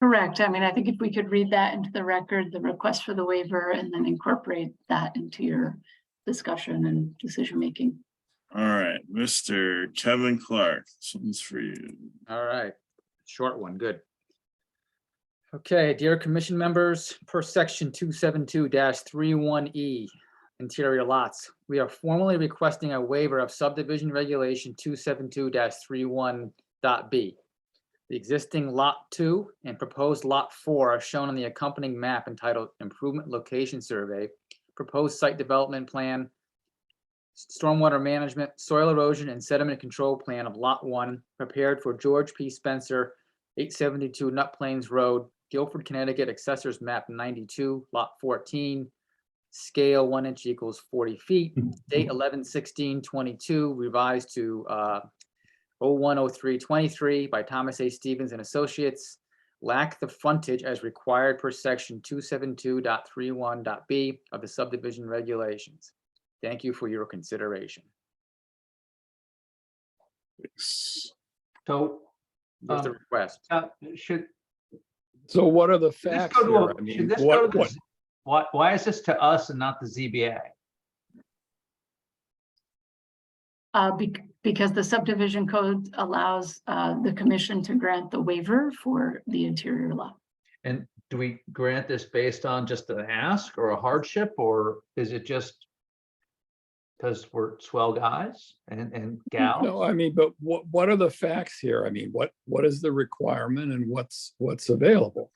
Correct. I mean, I think if we could read that into the record, the request for the waiver, and then incorporate that into your discussion and decision making. All right, Mr. Kevin Clark, this one's for you. All right, short one, good. Okay, dear commission members, per section 272-31E, interior lots, we are formally requesting a waiver of subdivision regulation 272-31.b. The existing lot 2 and proposed lot 4 are shown on the accompanying map entitled Improvement Location Survey, Proposed Site Development Plan, Stormwater Management, Soil Erosion and Sediment Control Plan of Lot 1, prepared for George P. Spencer, 872 Nut Plains Road, Guilford, Connecticut, Assessors Map 92, Lot 14, scale 1 inch equals 40 feet, date 11/16/22, revised to 01/03/23 by Thomas A. Stevens and Associates, lack the frontage as required per section 272.31.b of the subdivision regulations. Thank you for your consideration. So What's the request? So what are the facts here? I mean, why is this to us and not the ZBA? Because the subdivision code allows the commission to grant the waiver for the interior lot. And do we grant this based on just an ask or a hardship, or is it just because we're swell guys and gals? No, I mean, but what are the facts here? I mean, what is the requirement and what's available?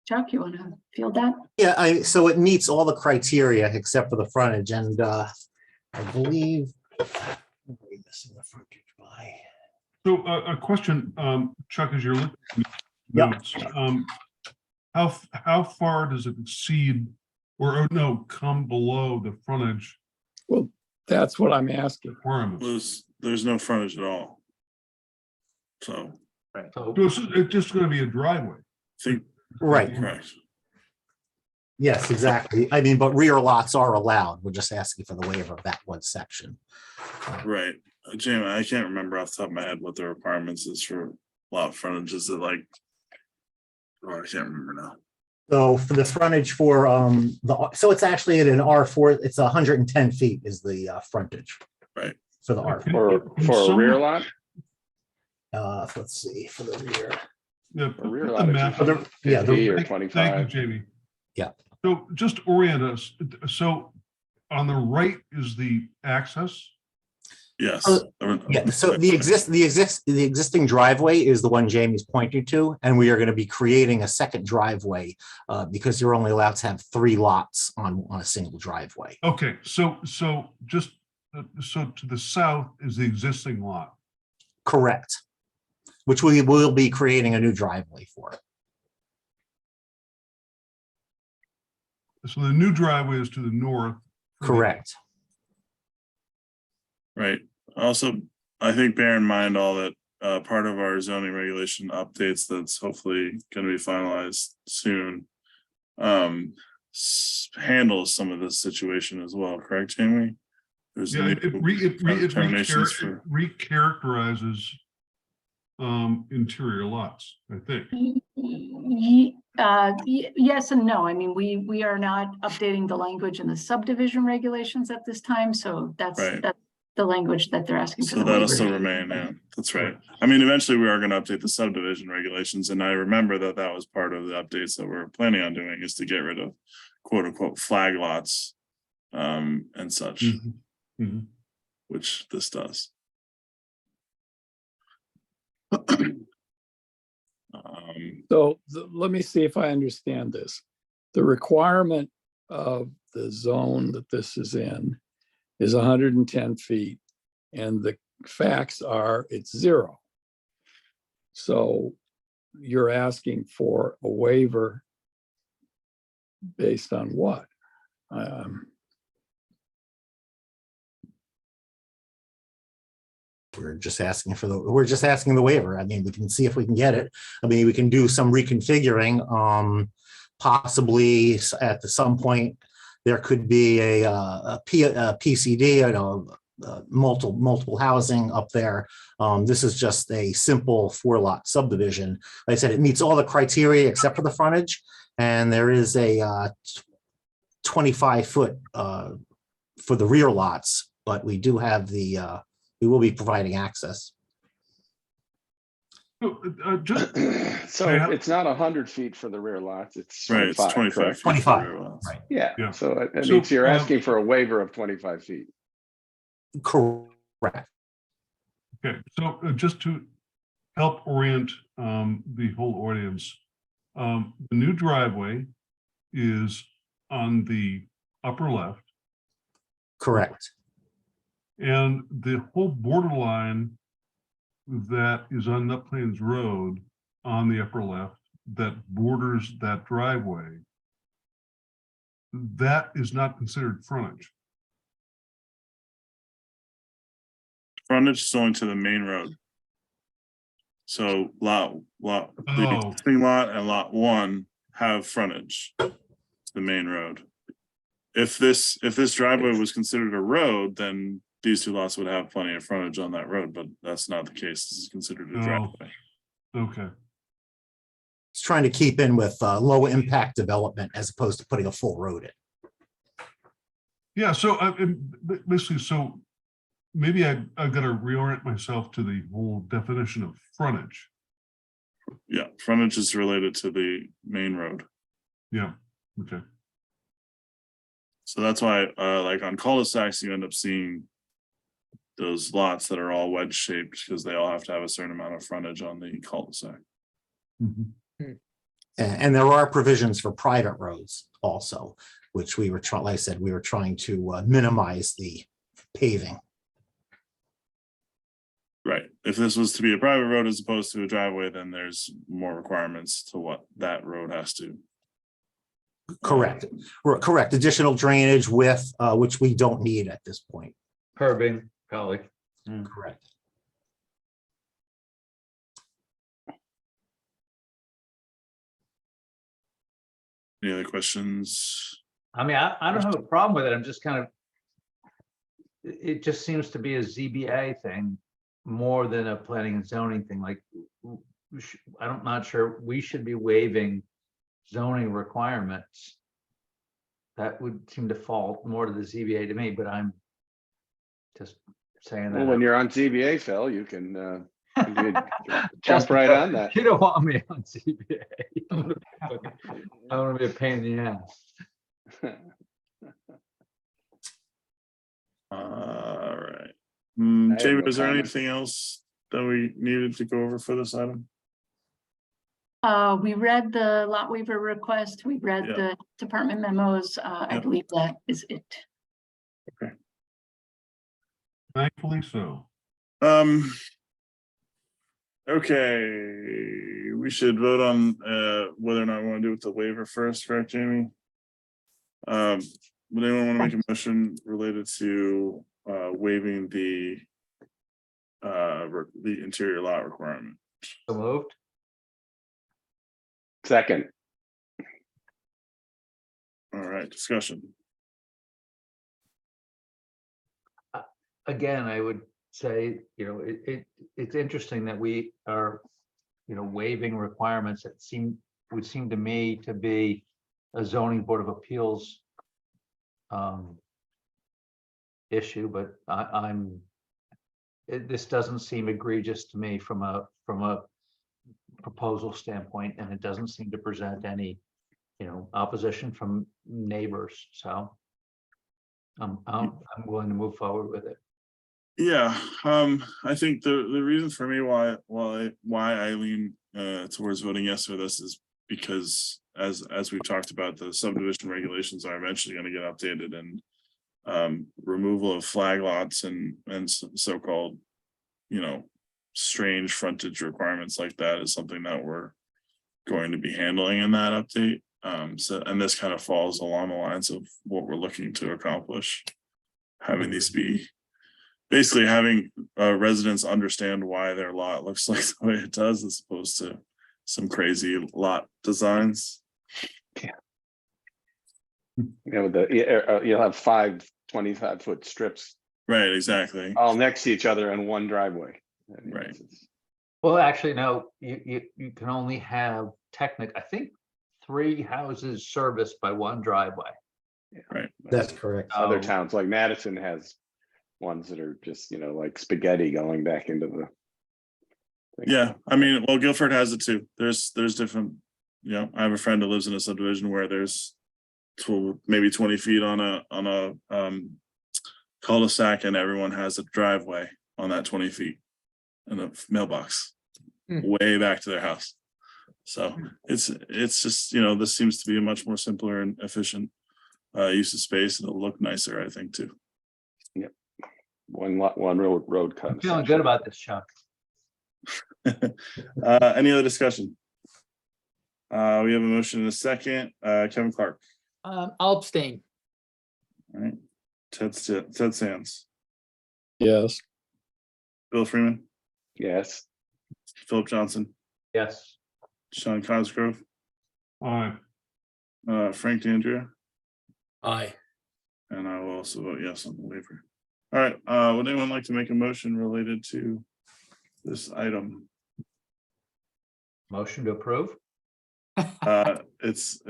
Chuck, you want to field that? Yeah, so it meets all the criteria except for the frontage, and I believe. what are we missing the frontage by? So a question, Chuck, as you're looking at Yep. notes, how far does it exceed or no, come below the frontage Well, that's what I'm asking. requirements? There's no frontage at all. So So So it's just gonna be a driveway. I think Right, correct. yes, exactly. I mean, but rear lots are allowed. We're just asking for the waiver of that one section. Right. Jamie, I can't remember off the top of my head what the requirements is for lot frontage. Is it like, oh, I can't remember now. So for the frontage for so it's actually at an R4, it's 110 feet is the frontage. Right. For the R4. For a rear lot? Let's see, for the rear. Yeah, A rear put lot the is map usually up. Yeah, 50 or Thank you, 25. Jamie. Yeah. So just orient us. So on the right is the access. Yes. Yeah, so the existing driveway is the one Jamie's pointing to, and we are going to be creating a second driveway because you're only allowed to have 3 lots on a single driveway. Okay, so just so to the south is the existing lot. Correct. Which we will be creating a new driveway for. So the new driveway is to the north. Correct. Right. Also, I think bear in mind all that part of our zoning regulation updates that's hopefully going to be finalized soon handles some of this situation as well. Correct, Jamie? There's Yeah, it determinations for recharacterizes interior lots, I think. Yes and no. I mean, we are not updating the language in the subdivision regulations at this time, so that's Right. that's the language that they're asking for. So the that'll waiver. still remain. Yeah, that's right. I mean, eventually we are going to update the subdivision regulations, and I remember that was part of the updates that we're planning on doing is to get rid of quote unquote flag lots and such, which this does. So let me see if I understand this. The requirement of the zone that this is in is 110 feet, and the facts are it's 0. So you're asking for a waiver based on what? We're just asking the waiver. I mean, we can see if we can get it. I mean, we can do some reconfiguring. Possibly at some point there could be a PCD, multiple housing up there. This is just a simple 4-lot subdivision. Like I said, it meets all the criteria except for the frontage, and there is a 25-foot for the rear lots, but we do have we will be providing access. So it's not 100 feet for the rear lots. It's right. It's 25 correct? feet. 25, right. Yeah. So that So, means you're asking for a waiver of 25 feet. Correct. Okay, so just to help orient the whole audience, the new driveway is on the upper left. Correct. And the whole borderline that is on Nut Plains Road on the upper left that borders that driveway, that is not considered frontage. Frontage is only to the main road. So the existing lot and lot 1 have frontage to the main road. If this driveway was considered a road, then these 2 lots would have plenty of frontage on that road, but that's not the case. This is considered a driveway. Okay. It's trying to keep in with low impact development as opposed to putting a full road in. Yeah, so basically, so maybe I've got to reorient myself to the whole definition of frontage. Yeah, frontage is related to the main road. Yeah, okay. So that's why, like on cul-de-sacs, you end up seeing those lots that are all wedge shaped because they all have to have a certain amount of frontage on the cul-de-sac. And there are provisions for private roads also, which we were trying, like I said, we were trying to minimize the paving. Right. If this was to be a private road as opposed to a driveway, then there's more requirements to what that road has to. Correct. Correct. Additional drainage with, which we don't need at this point. Curbing, probably. Correct. Any other questions? I mean, I don't have a problem with it. I'm just kind of, it just seems to be a ZBA thing more than a planning and zoning thing. Like, I'm not sure we should be waiving zoning requirements. That would seem to fall more to the ZBA to me, but I'm just saying Well, that. when you're on ZBA, Phil, you can jump right on that. You don't want me on ZBA. I want to be a pain in the ass. All right. have Jamie, no is there comment. anything else that we needed to go over for this item? We read the lot waiver request. We read Yeah. the department memos. I Yeah. believe that is it. Thankfully so. Okay, we should vote on whether or not we want to do it with the waiver first, correct, Jamie? Would anyone want to make a motion related to waiving the interior lot requirement? So moved. Second, All right, discussion. Again, I would say, it's interesting that we are, waiving requirements that would seem to me to be a zoning board of appeals issue, but this doesn't seem egregious to me from a proposal standpoint, and it doesn't seem to present any, opposition from neighbors. So I'm willing to move forward with it. Yeah, I think the reason for me why I lean towards voting yes for this is because as we've talked about, the subdivision regulations are eventually going to get updated, and removal of flag lots and so-called, strange frontage requirements like that is something that we're going to be handling in that update. And this kind of falls along the lines of what we're looking to accomplish, having these be basically having residents understand why their lot looks like the way it does, as opposed to some crazy lot designs. you'll have 5 25-foot strips Right, exactly. all next to each other in one driveway. Right. Well, actually, no, you can only have I think 3 houses serviced by one driveway. Right. That's correct. Other Oh. towns like Madison has ones that are just, like spaghetti going back into the. Yeah, I mean, well, Guilford has it too. There's different, I have a friend who lives in a subdivision where there's maybe 20 feet on a cul-de-sac, and everyone has a driveway on that 20 feet and a mailbox way back to their house. So it's just, this seems to be a much more simpler and efficient use of space, and it'll look nicer, I think, too. Yep. One road cut. I'm feeling good about this, Chuck. Any other discussion? We have a motion in a second. Kevin Clark. I'll abstain. All right. Ted Sands. Yes. Bill Freeman. Yes. Philip Johnson. Yes. Sean Cosgrove. Aye. Frank DeAndrea. Aye. And I will also vote yes on the waiver. All right. Would anyone like to make a motion related to this item? Motion to approve? It's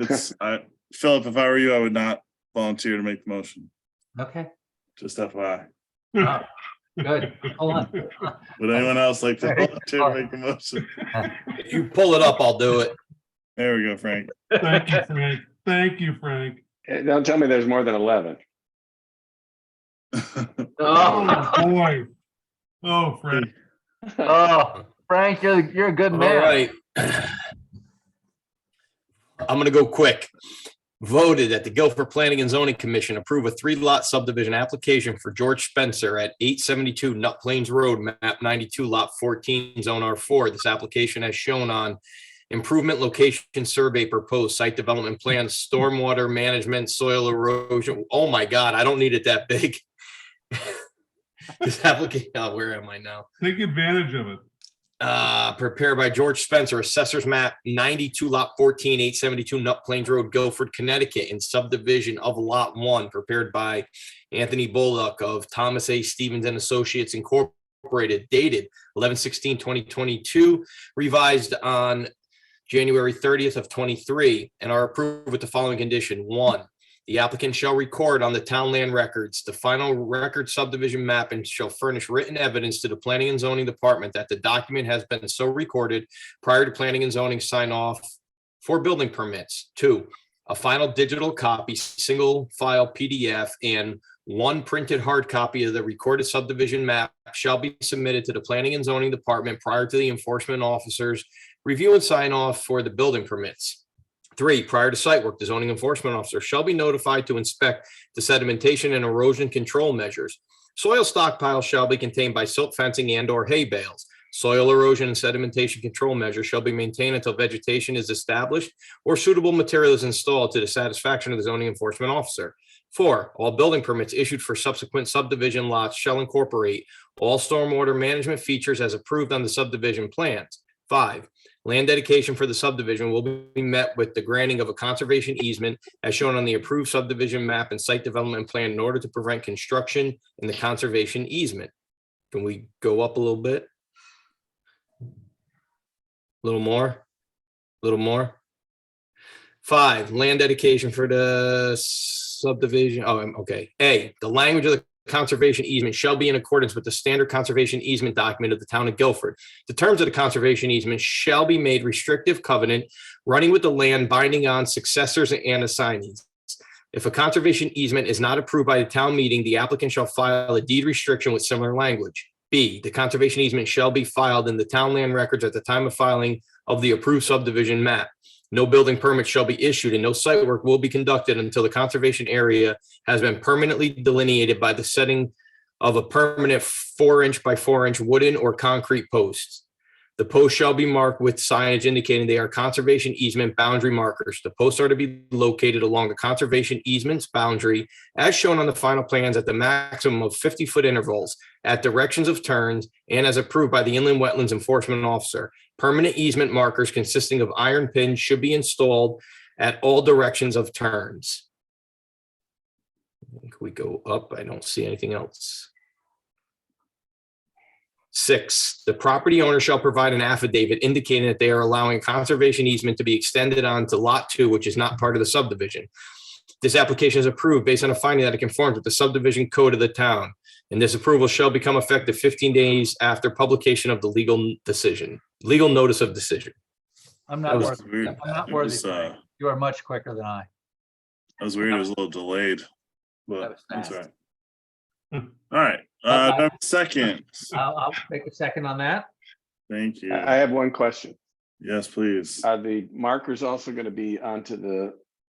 Philip, if I were you, I would not volunteer to make the motion. Okay. Just FYI. Oh, good. Hold on. Would anyone else like to volunteer to make the motion? If you pull it up, I'll do it. There we go, Frank. Thank you, Frank. Thank you, Frank. Don't tell me there's more than 11. Oh, boy. Oh, Frank. Oh, Frank, you're a good All man. right. I'm gonna go quick. Voted that the Guilford Planning and Zoning Commission approve a 3-lot subdivision application for George Spencer at 872 Nut Plains Road, map 92, lot 14, zone R4. This application as shown on improvement location survey proposed site development plan, stormwater management, soil erosion. Oh my God, I don't need it that big. This application, oh, where am I now? Take advantage of it. Prepared by George Spencer, assessors map 92 lot 14, 872 Nut Plains Road, Guilford, Connecticut, in subdivision of lot 1, prepared by Anthony Bullock of Thomas A. Stevens and Associates Incorporated, dated 11/16/2022, revised on January 30th of 23, and are approved with the following condition. 1, the applicant shall record on the town land records the final record subdivision map and shall furnish written evidence to the Planning and Zoning Department that the document has been so recorded prior to Planning and Zoning sign off for building permits. 2, a final digital copy, single file PDF, and 1 printed hard copy of the recorded subdivision map shall be submitted to the Planning and Zoning Department prior to the enforcement officers review and sign off for the building permits. 3, prior to site work, the zoning enforcement officer shall be notified to inspect the sedimentation and erosion control measures. Soil stockpiles shall be contained by silt fencing and or hay bales. Soil erosion and sedimentation control measures shall be maintained until vegetation is established or suitable material is installed to the satisfaction of the zoning enforcement officer. 4, all building permits issued for subsequent subdivision lots shall incorporate all stormwater management features as approved on the subdivision plans. 5, land dedication for the subdivision will be met with the granting of a conservation easement as shown on the approved subdivision map and site development plan in order to prevent construction in the conservation easement. Can we go up a little bit? A little more? A little more? 5, land dedication for the subdivision. Oh, okay. A, the language of the conservation easement shall be in accordance with the standard conservation easement document of the town of Guilford. The terms of the conservation easement shall be made restrictive covenant running with the land binding on successors and assignees. If a conservation easement is not approved by the town meeting, the applicant shall file a deed restriction with similar language. B, the conservation easement shall be filed in the town land records at the time of filing of the approved subdivision map. No building permit shall be issued and no site work will be conducted until the conservation area has been permanently delineated by the setting of a permanent 4-inch by 4-inch wooden or concrete posts. The posts shall be marked with signage indicating they are conservation easement boundary markers. The posts are to be located along the conservation easement's boundary as shown on the final plans at the maximum of 50-foot intervals at directions of turns and as approved by the Inland Wetlands Enforcement Officer. Permanent easement markers consisting of iron pins should be installed at all directions of turns. Can we go up? I don't see anything else. 6, the property owner shall provide an affidavit indicating that they are allowing a conservation easement to be extended onto lot 2, which is not part of the subdivision. This application is approved based on a finding that it conforms with the subdivision code of the town, and this approval shall become effective 15 days after publication of the legal notice of decision. I'm That not was worthy. weird. I'm not It worthy. was, Frank. You are much quicker than I. That was weird. It was a little delayed, That but was that's fast. all right. All right, Bye-bye. second. I'll take a second on that. Thank you. I have one question. Yes, please. Are the markers also going to be onto the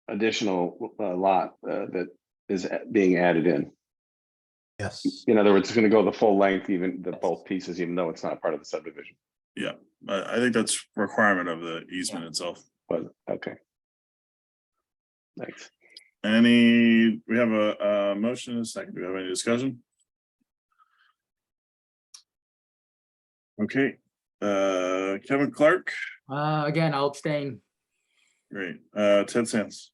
additional lot that is being added in? Yes. In other words, it's going to go the full length, even the both pieces, even though it's not part of the subdivision. Yeah, I think that's requirement of the easement itself. But okay. Thanks. We have a motion and a second. Do we have any discussion? Okay, Kevin Clark, Again, I'll abstain. great. Ted Sands,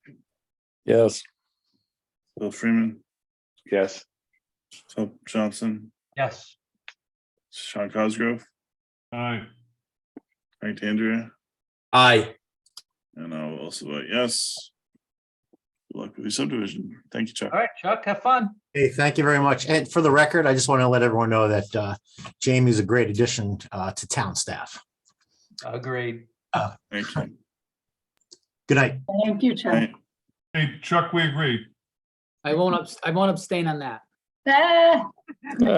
Yes. Bill Freeman, Yes. Phil Johnson, Yes. Sean Cosgrove, Aye. Frank D'Andrea, Aye. and I will also vote yes. Good luck with your subdivision. Thank you, Chuck. All right, Chuck, have fun. Hey, thank you very much. And for the record, I just want to let everyone know that Jamie's a great addition to town staff. Agreed. Thank you. Good night. Thank you, Chuck. Right. Hey, Chuck, we agree. I won't abstain on that.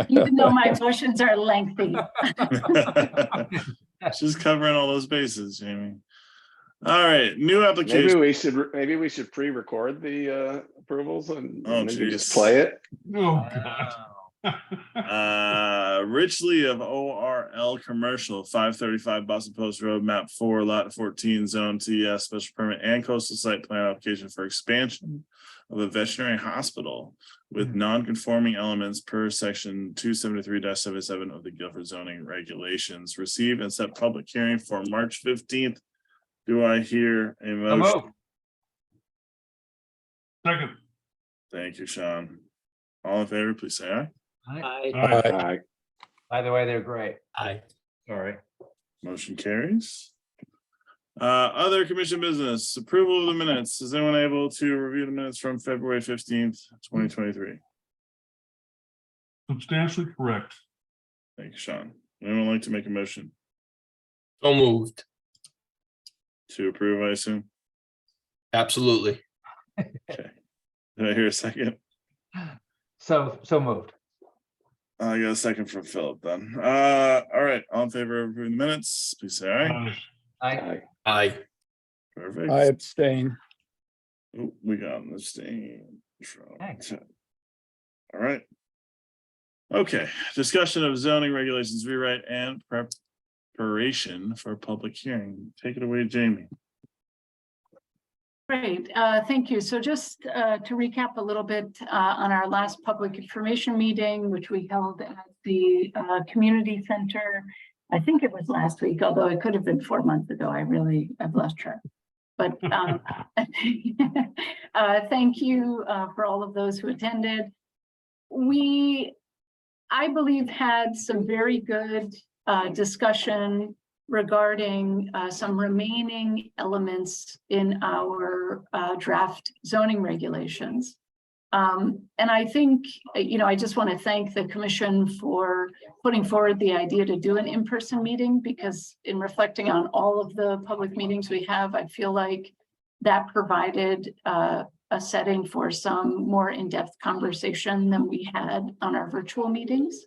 Even though my motions are lengthy. Just covering all those bases, Jamie. All right, new application. Maybe we should pre-record the approvals and Oh, then just geez. play it. Oh, God. Rich Lee of ORL Commercial, 535 Boston Post Road, map 4, lot 14, zone TS, special permit and coastal site plan application for expansion of a veterinary hospital with non-conforming elements per section 273-77 of the Guilford zoning regulations. Receive and set public hearing for March 15th. Do I hear a So motion? moved. Second. Thank you, Sean. All in favor, please say aye. I, Aye. By the way, they're great. Aye. Sorry. Motion carries. Other commission business, approval of the minutes. Is anyone able to review the minutes from February 15th, 2023? Substantially correct. Thank you, Sean. Anyone like to make a motion So moved. to approve, I assume? Absolutely. Okay. Did I hear a second? So moved. I got a second from Philip then. All right, all in favor of approving the minutes, please say aye. I, Aye. Perfect. I abstain. Oh, we got an abstain from. Thanks. All right. Okay, discussion of zoning regulations rewrite and preparation for public hearing. Take it away, Jamie. Great, thank you. So just to recap a little bit on our last public information meeting, which we held at the community center. I think it was last week, although it could have been 4 months ago. I've lost track. But thank you for all of those who attended. I believe, had some very good discussion regarding some remaining elements in our draft zoning regulations. And I think, I just want to thank the commission for putting forward the idea to do an in-person meeting, because in reflecting on all of the public meetings we have, I feel like that provided a setting for some more in-depth conversation than we had on our virtual meetings.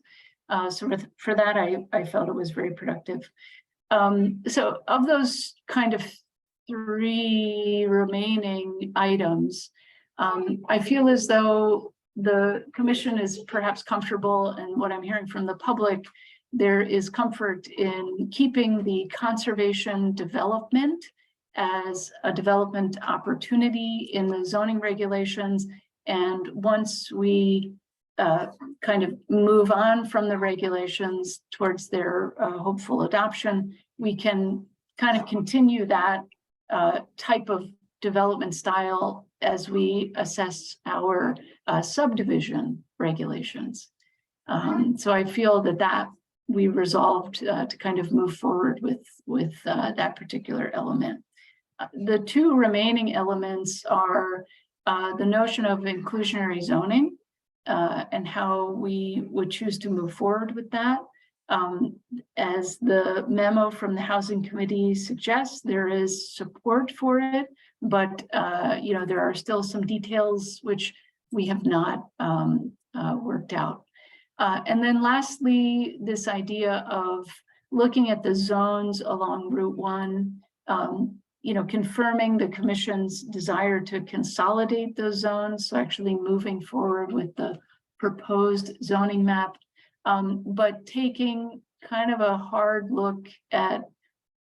So for that, I felt it was very productive. So of those kind of 3 remaining items, I feel as though the commission is perhaps comfortable, and what I'm hearing from the public, there is comfort in keeping the conservation development as a development opportunity in the zoning regulations. And once we kind of move on from the regulations towards their hopeful adoption, we can kind of continue that type of development style as we assess our subdivision regulations. So I feel that we resolved to kind of move forward with that particular element. The 2 remaining elements are the notion of inclusionary zoning and how we would choose to move forward with that. As the memo from the Housing Committee suggests, there is support for it, but there are still some details which we have not worked out. And then lastly, this idea of looking at the zones along Route 1, confirming the commission's desire to consolidate those zones, so actually moving forward with the proposed zoning map, but taking kind of a hard look at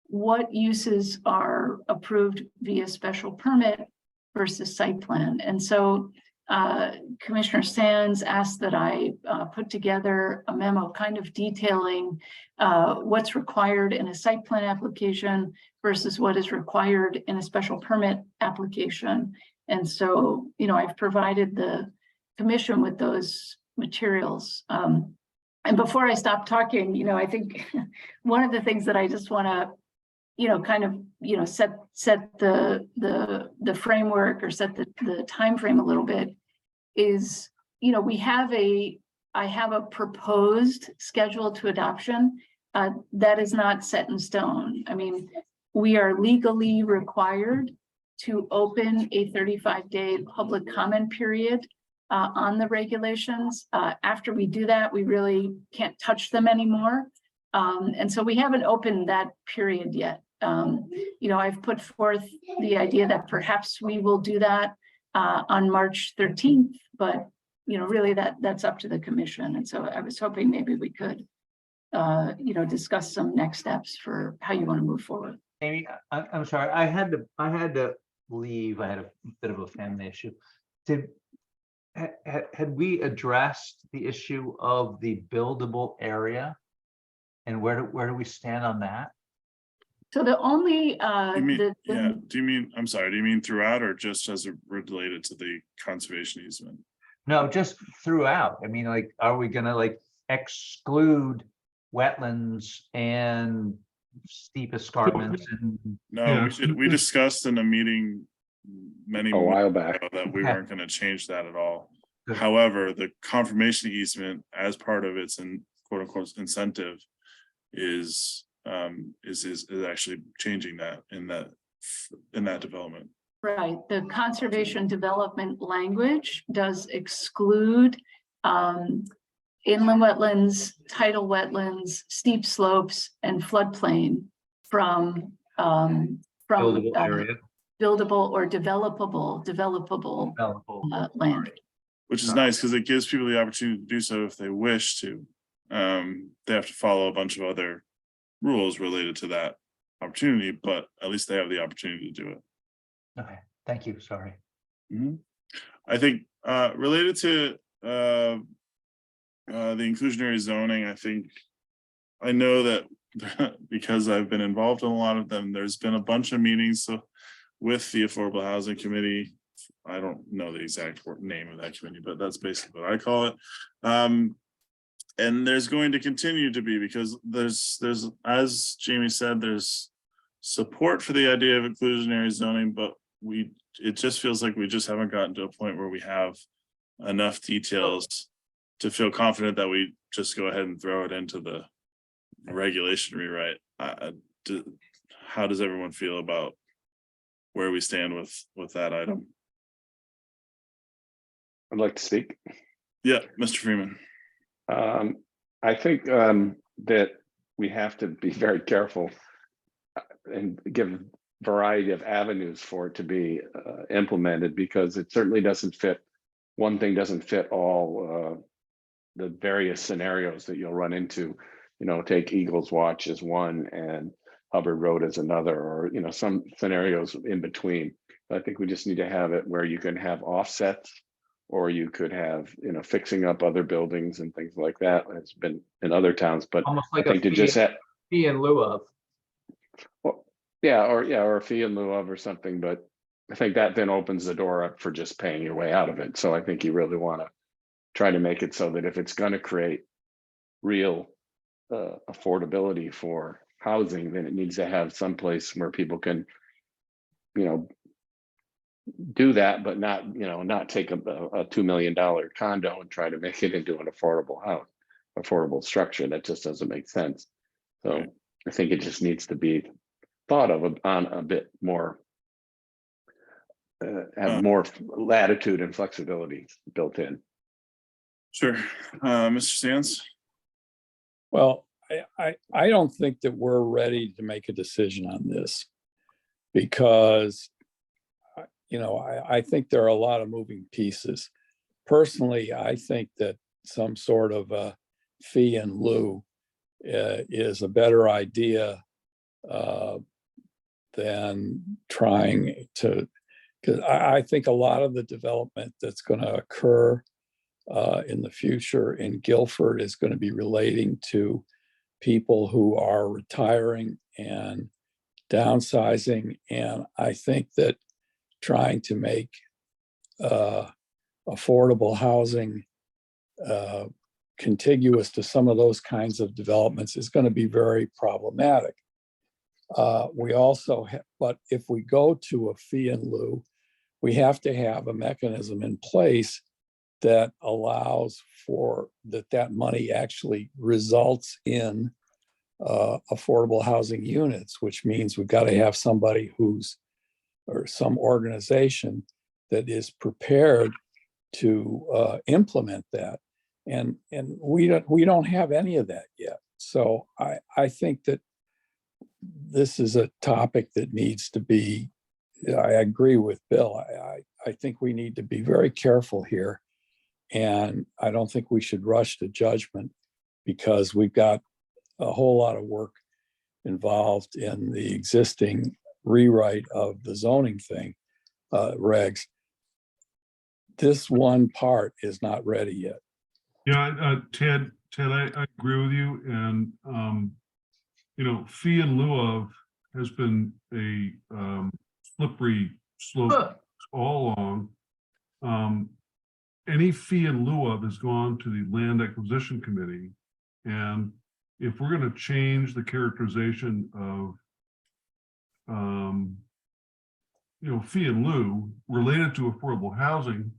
what uses are approved via special permit versus site plan. And so Commissioner Sands asked that I put together a memo kind of detailing what's required in a site plan application versus what is required in a special permit application. And so, I've provided the commission with those materials. And before I stop talking, I think one of the things that I just want to, kind of, set the framework or set the time frame a little bit is, I have a proposed schedule to adoption that is not set in stone. I mean, we are legally required to open a 35-day public comment period on the regulations. After we do that, we really can't touch them anymore. And so we haven't opened that period yet. I've put forth the idea that perhaps we will do that on March 13th, but really that's up to the commission. And so I was hoping maybe we could, discuss some next steps for how you want to move forward. Amy, I'm sorry, I had to leave. I had a bit of a family issue. Had we addressed the issue of the buildable area? And where do we stand on that? So the only, Do you mean throughout or just as it related to the conservation easement? No, just throughout. I mean, like, are we gonna exclude wetlands and steep escarpments and? No, Yeah. we discussed in a meeting many A while months back. ago that we Okay. weren't gonna change that at all. Good. However, the confirmation easement as part of its quote unquote incentive is actually changing that in that development. right, the conservation development language does exclude inland wetlands, tidal wetlands, steep slopes, and floodplain from Buildable area. buildable or developable Developable. land. Which is nice because it gives people the opportunity to do so if they wish to. They have to follow a bunch of other rules related to that opportunity, but at least they have the opportunity to do it. Okay, thank you, sorry. I think related to the inclusionary zoning, I know that because I've been involved in a lot of them, there's been a bunch of meetings with the Affordable Housing Committee. I don't know the exact name of that committee, but that's basically what I call it. And there's going to continue to be, because there's, as Jamie said, there's support for the idea of inclusionary zoning, but it just feels like we just haven't gotten to a point where we have enough details to feel confident that we just go ahead and throw it into the regulation rewrite. How does everyone feel about where we stand with that item? I'd like to speak. Yeah, Mr. Freeman. I think that we have to be very careful and give a variety of avenues for it to be implemented, because it certainly doesn't fit. One thing doesn't fit all the various scenarios that you'll run into. Take Eagles Watch as one and Hubbard Road as another, or some scenarios in between. I think we just need to have it where you can have offsets, or you could have, fixing up other buildings and things like that. It's been in other towns, but Almost like I think a to just have, fee in lieu of. or a fee in lieu of or something. But I think that then opens the door up for just paying your way out of it. So I think you really want to try to make it so that if it's going to create real affordability for housing, then it needs to have some place where people can, do that, but not take a $2 million condo and try to make it into an affordable structure. That just doesn't make sense. So I think it just needs to be thought of on a bit more, have more latitude and flexibility built in. Sure. Mr. Sands? Well, I don't think that we're ready to make a decision on this, because I think there are a lot of moving pieces. Personally, I think that some sort of a fee in lieu is a better idea than trying to, because I think a lot of the development that's going to occur in the future in Guilford is going to be relating to people who are retiring and downsizing. And I think that trying to make affordable housing contiguous to some of those kinds of developments is going to be very problematic. We also have, but if we go to a fee in lieu, we have to have a mechanism in place that allows for that money actually results in affordable housing units, which means we've got to have somebody or some organization that is prepared to implement that. And we don't have any of that yet. So I think that this is a topic that needs to be, I agree with Bill. I think we need to be very careful here. And I don't think we should rush to judgment because we've got a whole lot of work involved in the existing rewrite of the zoning thing, regs. This one part is not ready yet. Yeah, Ted, I agree with you. And, fee in lieu of has been a slippery slope all along. Any fee in lieu of has gone to the Land Acquisition Committee. And if we're going to change the characterization of, fee in lieu related to affordable housing,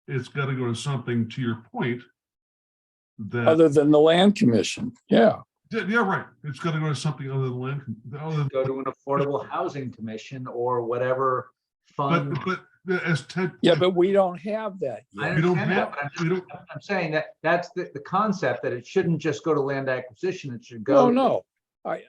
it's got to go to something, to your point, that Other than the Land Commission, yeah. Yeah, right. It's got to go to something other than land. Go to an affordable housing commission or whatever fund. But as Ted. Yeah, but we don't have that I yet. understand that, but I'm saying that that's the concept, that it shouldn't just go to land acquisition, it should go. No. I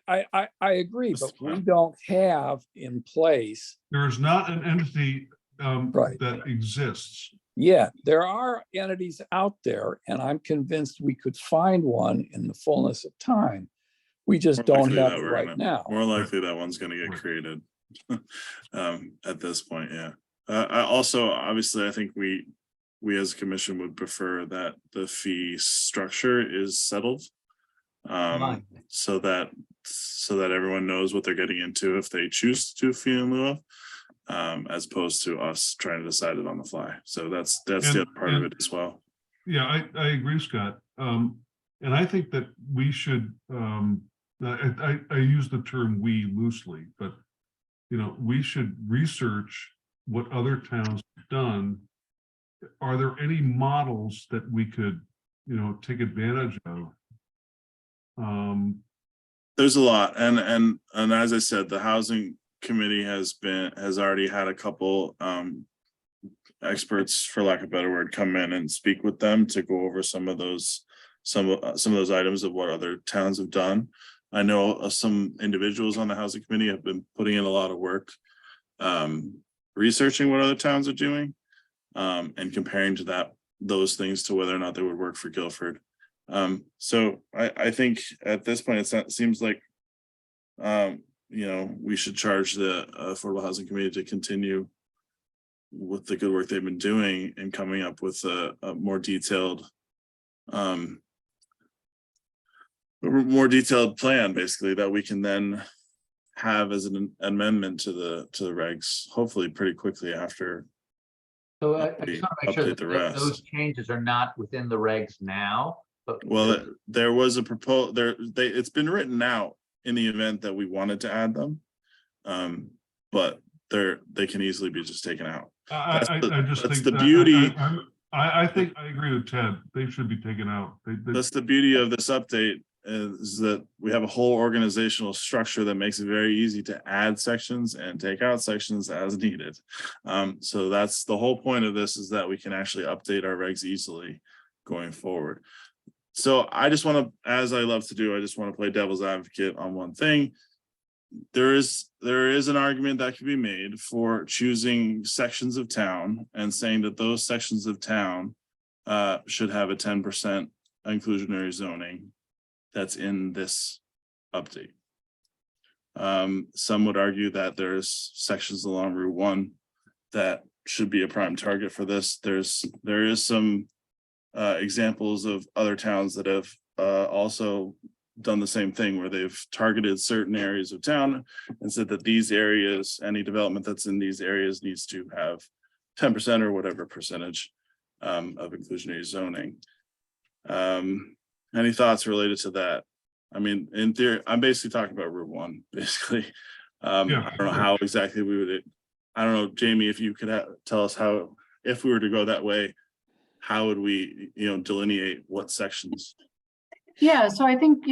agree, but we don't have in place. There is not an entity Right. that exists. Yeah, there are entities out there, and I'm convinced we could find one in the fullness of time. We just don't have it right now. More likely that one's gonna get created at this point, yeah. I also, obviously, I think we as a commission would prefer that the fee structure is settled. So that everyone knows what they're getting into if they choose to do fee in lieu of. As opposed to us trying to decide it on the fly. So that's the other part of it as well. Yeah, I agree, Scott. And I think that we should, I use the term we loosely, but, we should research what other towns have done. Are there any models that we could, take advantage of? There's a lot. And as I said, the housing committee has already had a couple experts, for lack of a better word, come in and speak with them to go over some of those items of what other towns have done. I know some individuals on the housing committee have been putting in a lot of work researching what other towns are doing and comparing to those things to whether or not they would work for Guilford. So I think at this point it seems like we should charge the Affordable Housing Committee to continue with the good work they've been doing and coming up with a more detailed plan, basically, that we can then have as an amendment to the regs, hopefully pretty quickly after. So I just want to make sure update the that those rest. changes are not within the regs now, but. Well, there was a proposal there. It's been written out in the event that we wanted to add them, but they can easily be just taken out. I just think the beauty. I think I agree with Ted. They should be taken out. That's the beauty of this update, is that we have a whole organizational structure that makes it very easy to add sections and take out sections as needed. So that's the whole point of this, is that we can actually update our regs easily going forward. So I just want to, as I love to do, I just want to play devil's advocate on one thing. There is an argument that can be made for choosing sections of town and saying that those sections of town should have a 10% inclusionary zoning that's in this update. Some would argue that there's sections along Route 1 that should be a prime target for this. There is some examples of other towns that have also done the same thing, where they've targeted certain areas of town and said that these areas, any development that's in these areas, needs to have 10% or whatever percentage of inclusionary zoning. Any thoughts related to that? I mean, in theory, I'm basically talking about Route 1, basically. I don't know how exactly we would. I don't know, Jamie, if you could tell us how, if we were to go that way, how would we, delineate what sections? Yeah, so I think,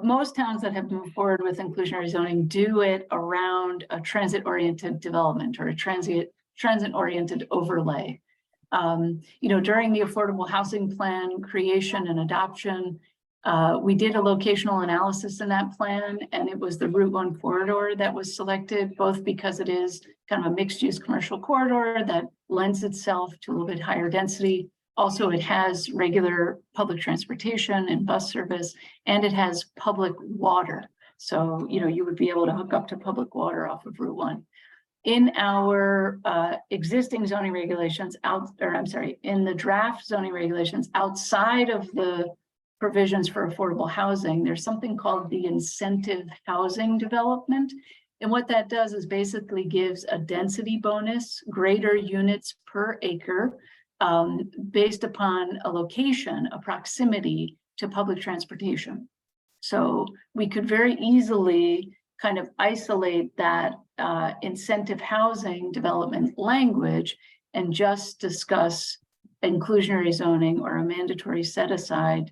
most towns that have moved forward with inclusionary zoning do it around a transit-oriented development or a transit-oriented overlay. During the affordable housing plan creation and adoption, We did a locational analysis in that plan, and it was the Route 1 corridor that was selected, both because it is kind of a mixed-use commercial corridor that lends itself to a little bit higher density. Also, it has regular public transportation and bus service, and it has public water. So, you would be able to hook up to public water off of Route 1. In our existing zoning regulations in the draft zoning regulations outside of the provisions for affordable housing, there's something called the incentive housing development. And what that does is basically gives a density bonus, greater units per acre, based upon a location, a proximity to public transportation. So we could very easily kind of isolate that incentive housing development language and just discuss inclusionary zoning or a mandatory set aside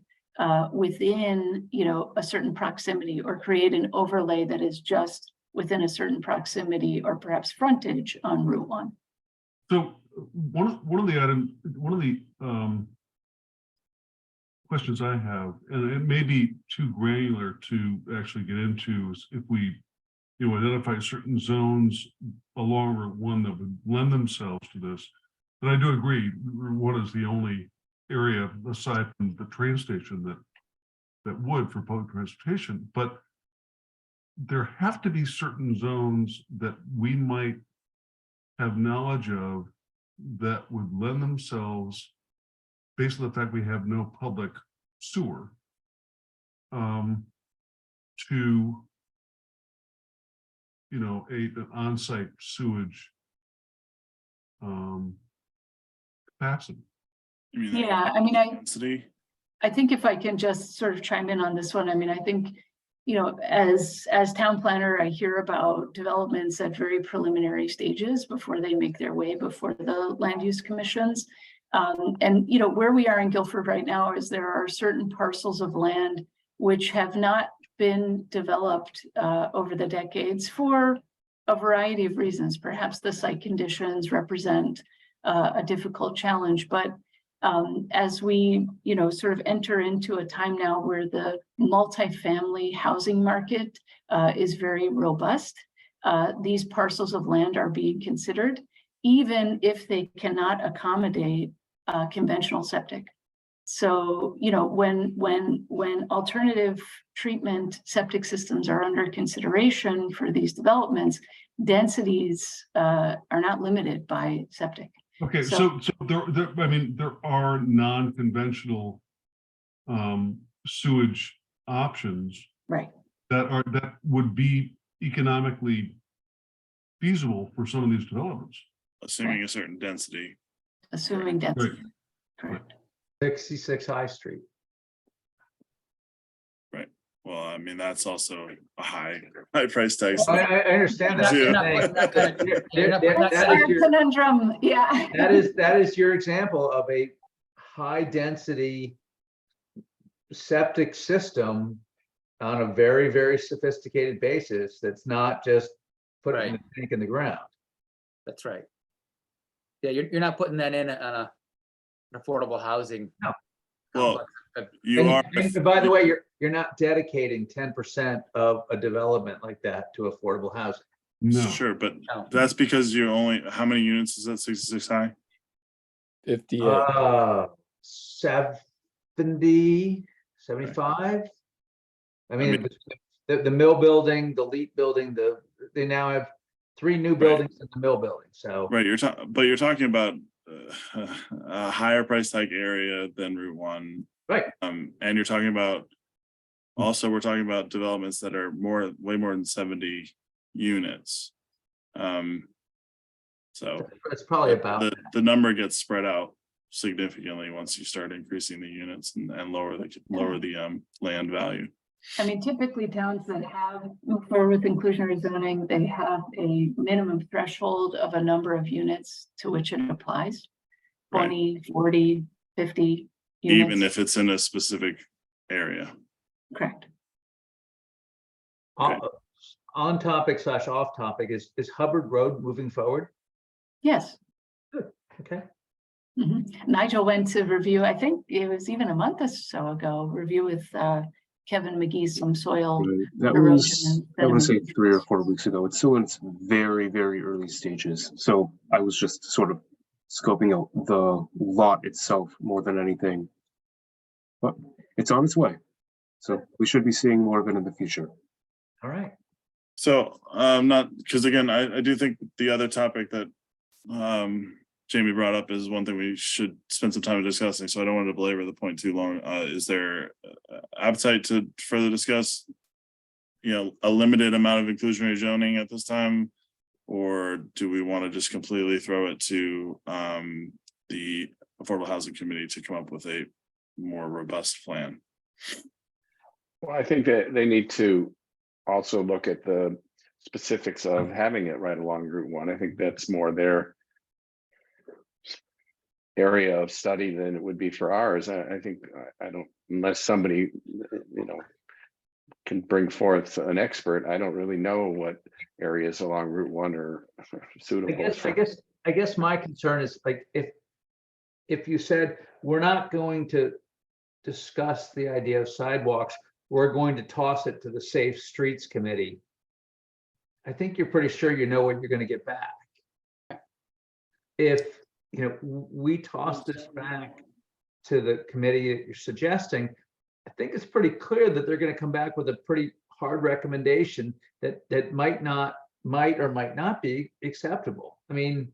within, a certain proximity, or create an overlay that is just within a certain proximity or perhaps frontage on Route 1. So one of the questions I have, and it may be too granular to actually get into, is if we, identify certain zones along Route 1 that would lend themselves to this. And I do agree, Route 1 is the only area aside from the train station that would for public transportation, but there have to be certain zones that we might have knowledge of that would lend themselves, based on the fact we have no public sewer, to an on-site sewage capacity. Yeah, I think if I can just sort of chime in on this one, I think, as town planner, I hear about developments at very preliminary stages before they make their way before the land use commissions. And where we are in Guilford right now is there are certain parcels of land which have not been developed over the decades for a variety of reasons. Perhaps the site conditions represent a difficult challenge, but as we, sort of enter into a time now where the multifamily housing market is very robust, these parcels of land are being considered, even if they cannot accommodate conventional septic. So, when alternative treatment septic systems are under consideration for these developments, densities are not limited by septic. Okay, so there are non-conventional sewage options, right, that would be economically feasible for some of these developments, assuming a certain density. Assuming density, correct. 66 High Street. Right. Well, that's also a high price tag. I understand that. You're That's our conundrum, yeah. That is your example of a high density septic system on a very, very sophisticated basis. That's not just putting a tank in the ground. That's right. Yeah, you're not putting that in on an affordable housing. No. Well, you are. And by the way, you're not dedicating 10% of a development like that to affordable housing. No. Sure, but that's because you only, how many units is that 66 high? 58. 70, 75. The mill building, the LEAP building, they now have 3 new buildings in the mill building. So right, you're talking about a higher price tag area than Route 1, right? And you're talking about we're talking about developments that are way more than 70 units. So it's probably about the number gets spread out significantly once you start increasing the units and lower the land value. Typically towns that have moved forward with inclusionary zoning, they have a minimum threshold of a number of units to which it applies. 20, 40, 50 units. Even if it's in a specific area. Correct. Okay. On topic / off topic, is Hubbard Road moving forward? Yes. Good. Okay. Nigel went to review, I think it was even a month or so ago, review with Kevin McGee, some soil. That was, I want to say 3 or 4 weeks ago. It's still in its very, very early stages. So I was just sort of scoping out the lot itself more than anything. But it's on its way. So we should be seeing more of it in the future. All right. So not, because again, I do think the other topic that Jamie brought up is one thing we should spend some time discussing. So I don't want to belabor the point too long. Is there appetite to further discuss, a limited amount of inclusionary zoning at this time? Or do we want to just completely throw it to the Affordable Housing Committee to come up with a more robust plan? Well, I think that they need to also look at the specifics of having it right along Route 1. I think that's more their area of study than it would be for ours. I think I don't, unless somebody, can bring forth an expert, I don't really know what areas along Route 1 are suitable. I guess my concern is like, if you said, we're not going to discuss the idea of sidewalks, we're going to toss it to the Safe Streets Committee, I think you're pretty sure you know what you're going to get back. If we toss this back to the committee that you're suggesting, I think it's pretty clear that they're going to come back with a pretty hard recommendation that might or might not be acceptable. I mean,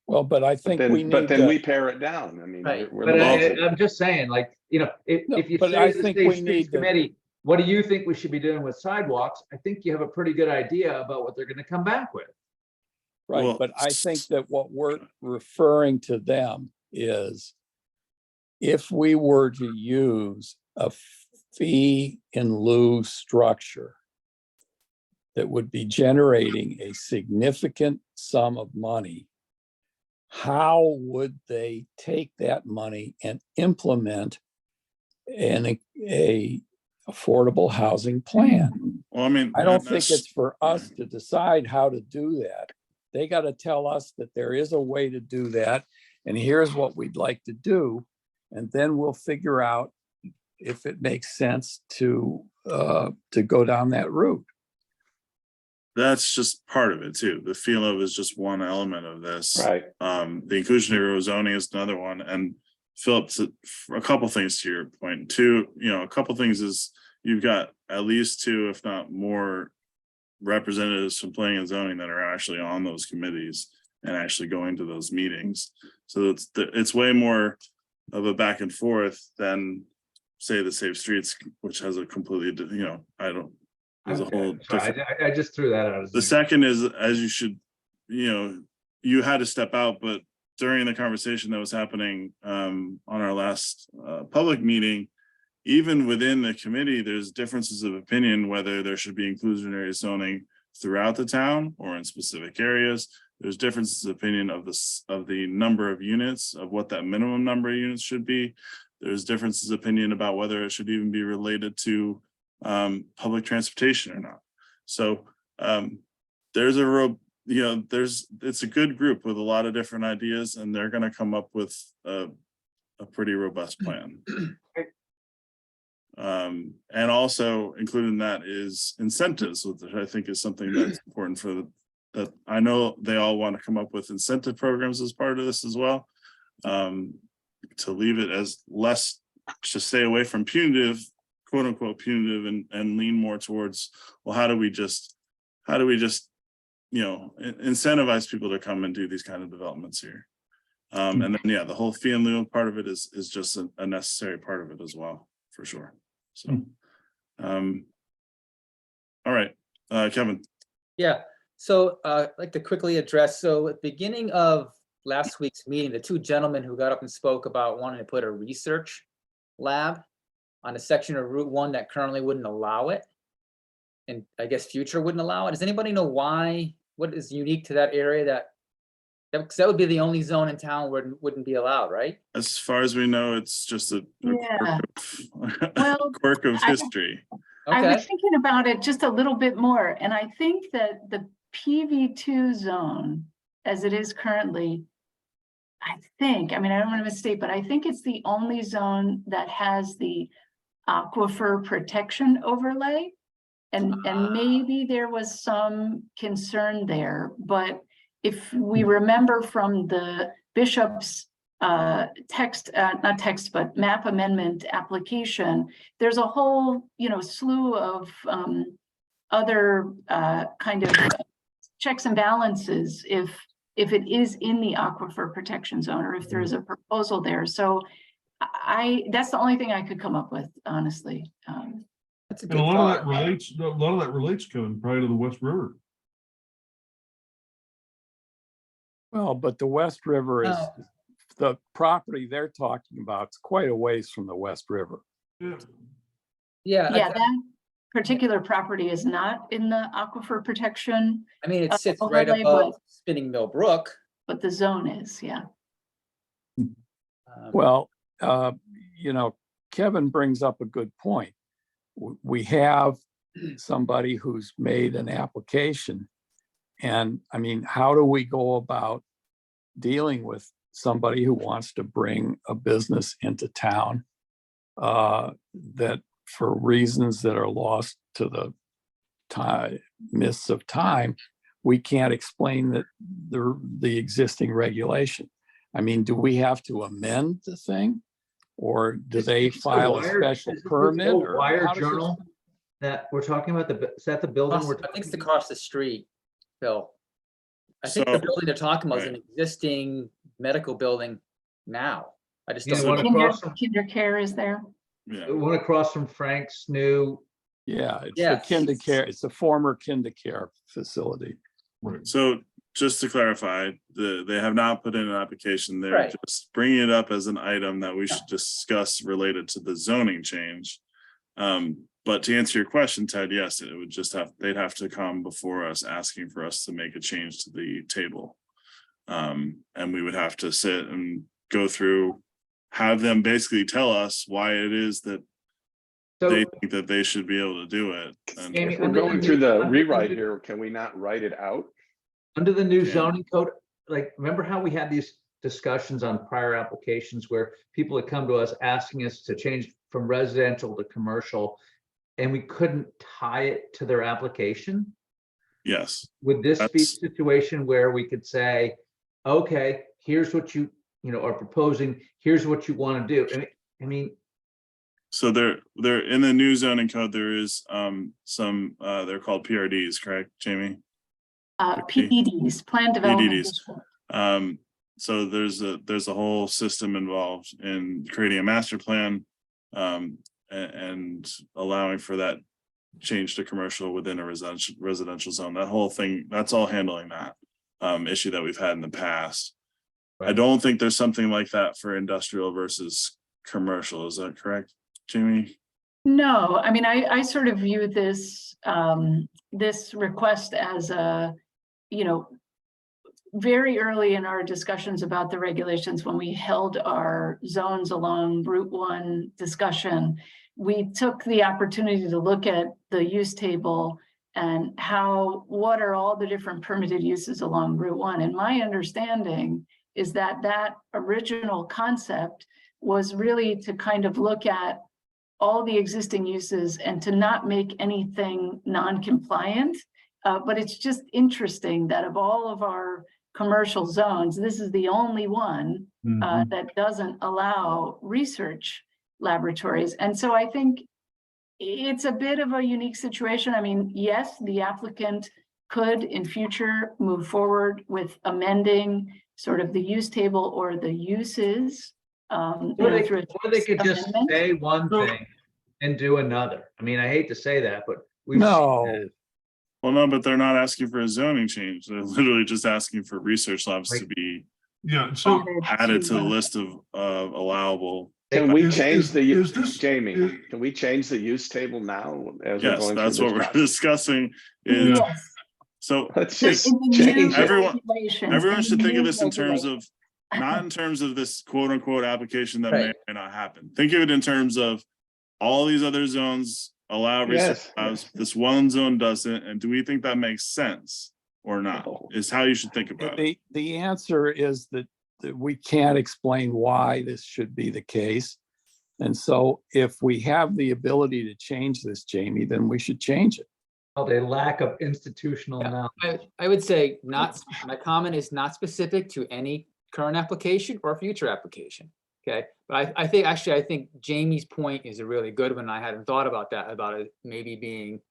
well, but I think we need. But then we pare it down. I mean, right. we're But the I'm just saying, like, if you but say I to the think Safe we Streets need to- Committee, what do you think we should be doing with sidewalks? I think you have a pretty good idea about what they're going to come back with. Right, Well, but I think that what we're referring to them is if we were to use a fee in lieu structure that would be generating a significant sum of money, how would they take that money and implement a affordable housing plan? Well, I mean, I don't think it's for us to decide how to do that. They got to tell us that there is a way to do that, and here's what we'd like to do, and then we'll figure out if it makes sense to go down that route. That's just part of it too. The feel of is just one element of this. Right. The inclusionary zoning is another one. And Philip, a couple things to your point. Two, a couple things is you've got at least 2, if not more, representatives from planning and zoning that are actually on those committees and actually going to those meetings. So it's way more of a back and forth than, say, the Safe Streets, which has a completely, there's a whole different. I just threw that out. The second is, as you should, you had to step out, but during the conversation that was happening on our last public meeting, even within the committee, there's differences of opinion whether there should be inclusionary zoning throughout the town or in specific areas. There's differences of opinion of the number of units, of what that minimum number of units should be. There's differences of opinion about whether it should even be related to public transportation or not. So there's it's a good group with a lot of different ideas, and they're going to come up with a pretty robust plan. And also included in that is incentives, which I think is something that's important that I know they all want to come up with incentive programs as part of this as well. To leave it as less, to stay away from punitive, quote unquote punitive, and lean more towards, well, how do we just incentivize people to come and do these kind of developments here. And then the whole fee in lieu part of it is just a necessary part of it as well, for sure. So all right, Kevin. Yeah, so I'd like to quickly address, so at the beginning of last week's meeting, the 2 gentlemen who got up and spoke about wanting to put a research lab on a section of Route 1 that currently wouldn't allow it, and I guess future wouldn't allow it. Does anybody know why? What is unique to that area because that would be the only zone in town where it wouldn't be allowed, right? As far as we know, it's just a quirk of history. I was thinking about it just a little bit more, and I think that the PV2 zone, as it is currently, I mean, I don't want to misstate, but I think it's the only zone that has the aquifer protection overlay. And maybe there was some concern there, but if we remember from the Bishop's text, not text, but map amendment application, there's a whole, slew of other kind of checks and balances if it is in the aquifer protection zone, or if there is a proposal there. So that's the only thing I could come up with, honestly. That's a And good a lot of thought. that relates, Kevin, probably to the West River. Well, but the West River is, No. the property they're talking about, it's quite a ways from the West River. Yeah. Yeah, Yeah, that particular property is not in the aquifer protection, I mean, it sits right overlay, above Spinning Mill Brook. but the zone is, yeah. Well, Kevin brings up a good point. We have somebody who's made an application. And I mean, how do we go about dealing with somebody who wants to bring a business into town that for reasons that are lost to the mists of time, we can't explain that the existing regulation? I mean, do we have to amend the thing? Or do they file a special permit? Or Wire how does this- journal that we're talking about, is that the building we're I think it's talking across the street, Phil. I think the So- building they're talking about is an right. existing medical building now. I just You don't know know. what? Kinder care is there. Yeah. The one across from Frank's new, Yeah, it's Yeah. the KinderCare, it's a former KinderCare facility. So just to clarify, they have not put in an application. They're Right. just bringing it up as an item that we should discuss related to the zoning change. But to answer your question, Ted, yes, it would just they'd have to come before us asking for us to make a change to the table. And we would have to sit and go through, have them basically tell us why it is that so they think that they should be able to do it. And Amy, If we're under going the through new- the under rewrite new- here, can we not write it out? Under the new Yeah. zoning code, like, remember how we had these discussions on prior applications where people had come to us asking us to change from residential to commercial, and we couldn't tie it to their application? yes, Would this be a That's- situation where we could say, okay, here's what you are proposing, here's what you want to do? I mean, so they're in the new zoning code, there is some they're called PRDs, correct, Jamie? PDDs, Plan Development PDDs. District. So there's a whole system involved in creating a master plan and allowing for that change to commercial within a residential zone. That whole thing, that's all handling that issue that we've had in the past. I don't think there's something like that for industrial versus commercial. Is that correct, Jamie? No, I mean, I sort of view this, this request as a, very early in our discussions about the regulations, when we held our zones along Route 1 discussion, we took the opportunity to look at the use table and what are all the different permitted uses along Route 1. And my understanding is that that original concept was really to kind of look at all the existing uses and to not make anything non-compliant. But it's just interesting that of all of our commercial zones, this is the only one that doesn't allow research laboratories. And so I think it's a bit of a unique situation. I mean, yes, the applicant could in future move forward with amending sort of the use table or the uses. or they could just amendment. say one thing and do another. I mean, I hate to say that, but we've seen No, that. Well, no, but they're not asking for a zoning change. They're literally just asking for research labs to be Yeah, so added to the list of allowable. Can we Is- change is- the, is this- Jamie, is- can we change the use table now as we're Yes, going through that's this what we're process? discussing is, Yes. so Let's In just the new change it. Everyone- regulations, everyone in should the think of new this in terms of, regulations. not in terms of this quote unquote application that may Right. or may not happen. Think of it in terms of all these other zones allow research Yes, labs, yes. this one zone doesn't, and do we think that makes sense or not? No. Is how you should think about it. the answer is that we can't explain why this should be the case. And so if we have the ability to change this, Jamie, then we should change it. A lack of institutional Yeah. knowledge. I would say not, my comment is not specific to any current application or future application. Okay, but I think Jamie's point is a really good one. I hadn't thought about that, about it maybe being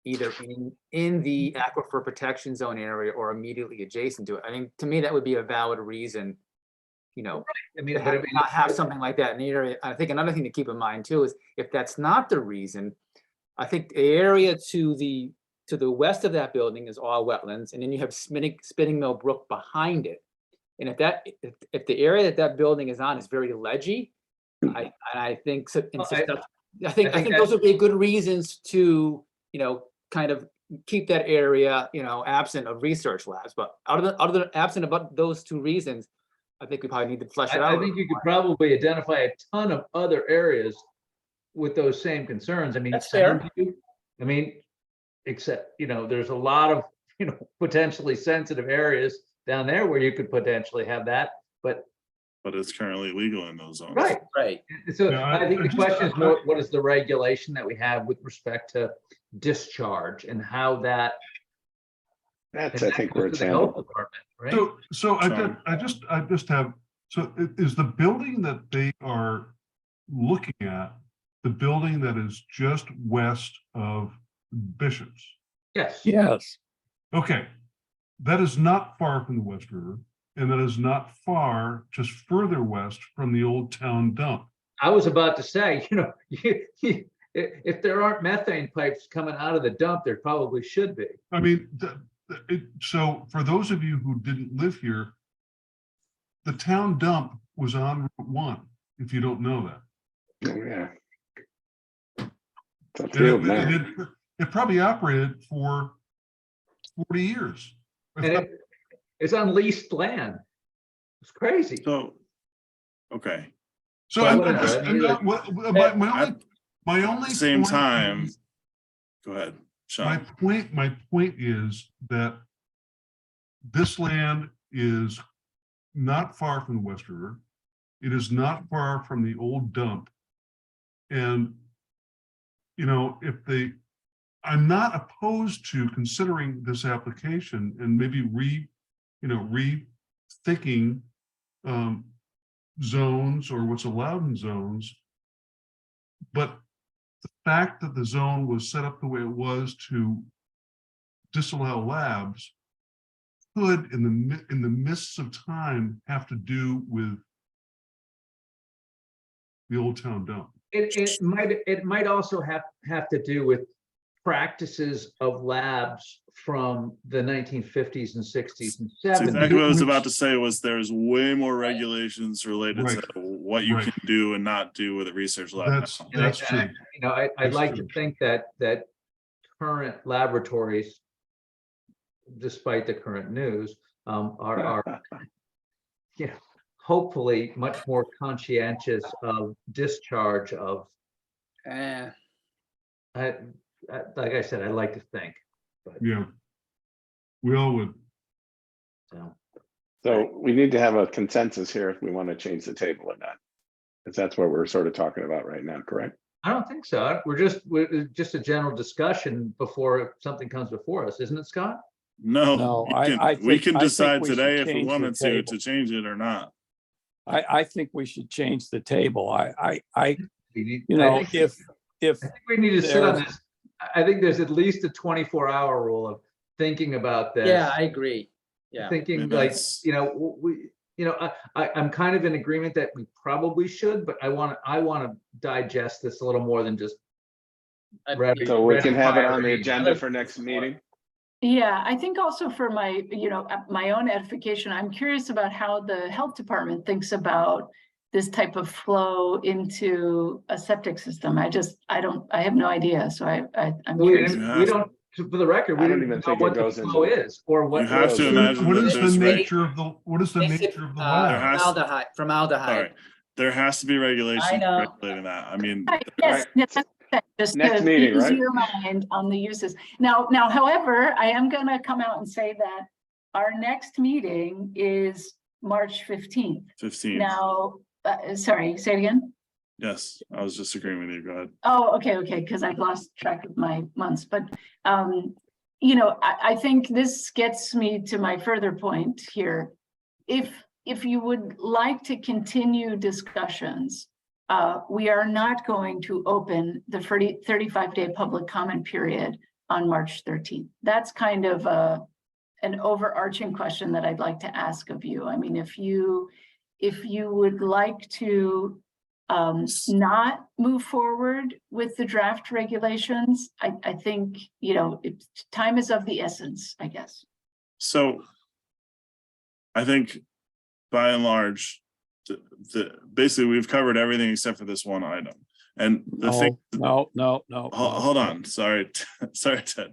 either in the aquifer protection zone area or immediately adjacent to it. I think to me, that would be a valid reason, you know, I mean, to not have something like that in the area. I think another thing to keep in mind too is if that's not the reason, I think the area to the west of that building is all wetlands, and then you have Spinning Mill Brook behind it. And if the area that building is on is very ledgy, I think so. I think those would be good reasons to, you know, kind of keep that area, you know, absent of research labs. But other than absent about those two reasons, I think we probably need to flesh it out. I think you could probably identify a ton of other areas with those same concerns. I mean, That's fair. I mean, except, you know, there's a lot of, you know, potentially sensitive areas down there where you could potentially have that, but it's currently legal in those zones. right. So Yeah, I think the just- question is more, what is the regulation that we have with respect to discharge and how that. That's, and I that think, goes where to it's the health handled. department, right? So Sean. I just have, so is the building that they are looking at the building that is just west of Bishop's? Yes. Yes. Okay, that is not far from the West River, and that is not far, just further west from the old town dump. I was about to say, you know, if there aren't methane pipes coming out of the dump, there probably should be. I mean, so for those of you who didn't live here, the town dump was on Route 1, if you don't know that. Oh, yeah. It's a And field now. it probably operated for 40 years. And it's on leased land. It's crazy. So, okay, So But I'm whatever, just, I mean, my only same point time, is- go ahead, my Sean. point is that this land is not far from the West River. It is not far from the old dump. And, you know, I'm not opposed to considering this application and maybe rethinking zones or what's allowed in zones. But the fact that the zone was set up the way it was to disallow labs could, in the mists of time, have to do with the old town dump. It might also have to do with practices of labs from the 1950s and 60s and That's 70s. exactly what I was about to say, was there's way more regulations related Right. to what you Right. can do and not do with a research lab. That's now. And that's true. you know, I'd That's like true. to think that current laboratories, despite the current news, are you know, hopefully much more conscientious of discharge of. Like I said, I like to think. But, Yeah. We all would. so. So we need to have a consensus here if we want to change the table or not. Because that's what we're sort of talking about right now, correct? I don't think so. We're just a general discussion before something comes before us, isn't it, Scott? Oh, No, We can I think decide we should today if we change the wanted table. to change it or not. I think we should change the table. You know, if I think we need to sit on there's- this. I think there's at least a 24-hour rule of thinking about this. Yeah, I agree. Yeah. Thinking And like, that's- you know, I'm kind of in agreement that we probably should, but I want to digest this a little more than just. rapid- So we rapid can have it fire on the reading. agenda for next meeting. Yeah, I think also for my, my own edification, I'm curious about how the health department thinks about this type of flow into a septic system. I have no idea. So I'm curious. We don't, for the record, we I don't don't even know think what it the goes flow into- is or what. You have to goes- imagine What that is the there's nature of the There lab? has- Formaldehyde, All formaldehyde. right, there has to be regulations I know. regulating that. I mean, Yes, that's just Next to meeting, ease right? your mind on the uses. Now, however, I am gonna come out and say that our next meeting is March 15th. 15th. Now, sorry, say it again. Yes, I was just agreeing with you. Go ahead. Oh, okay, because I've lost track of my months, but I think this gets me to my further point here. If you would like to continue discussions, we are not going to open the 35-day public comment period on March 13th. That's kind of an overarching question that I'd like to ask of you. I mean, if you would like to not move forward with the draft regulations, I think, time is of the essence, I guess. So I think by and large, basically we've covered everything except for this one item. And the thing. No. Hold on. Sorry, Ted.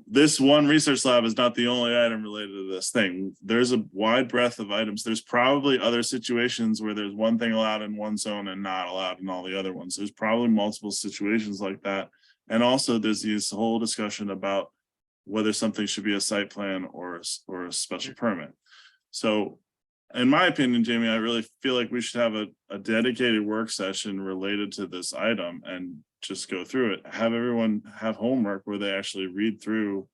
This one research lab is not the only item related to this thing. There's a wide breadth of items. There's probably other situations where there's one thing allowed in one zone and not allowed in all the other ones. There's probably multiple situations like that. And also there's this whole discussion about whether something should be a site plan or a special permit. So in my opinion, Jamie, I really feel like we should have a dedicated work session related to this item and just go through it. Have everyone have homework where they actually read through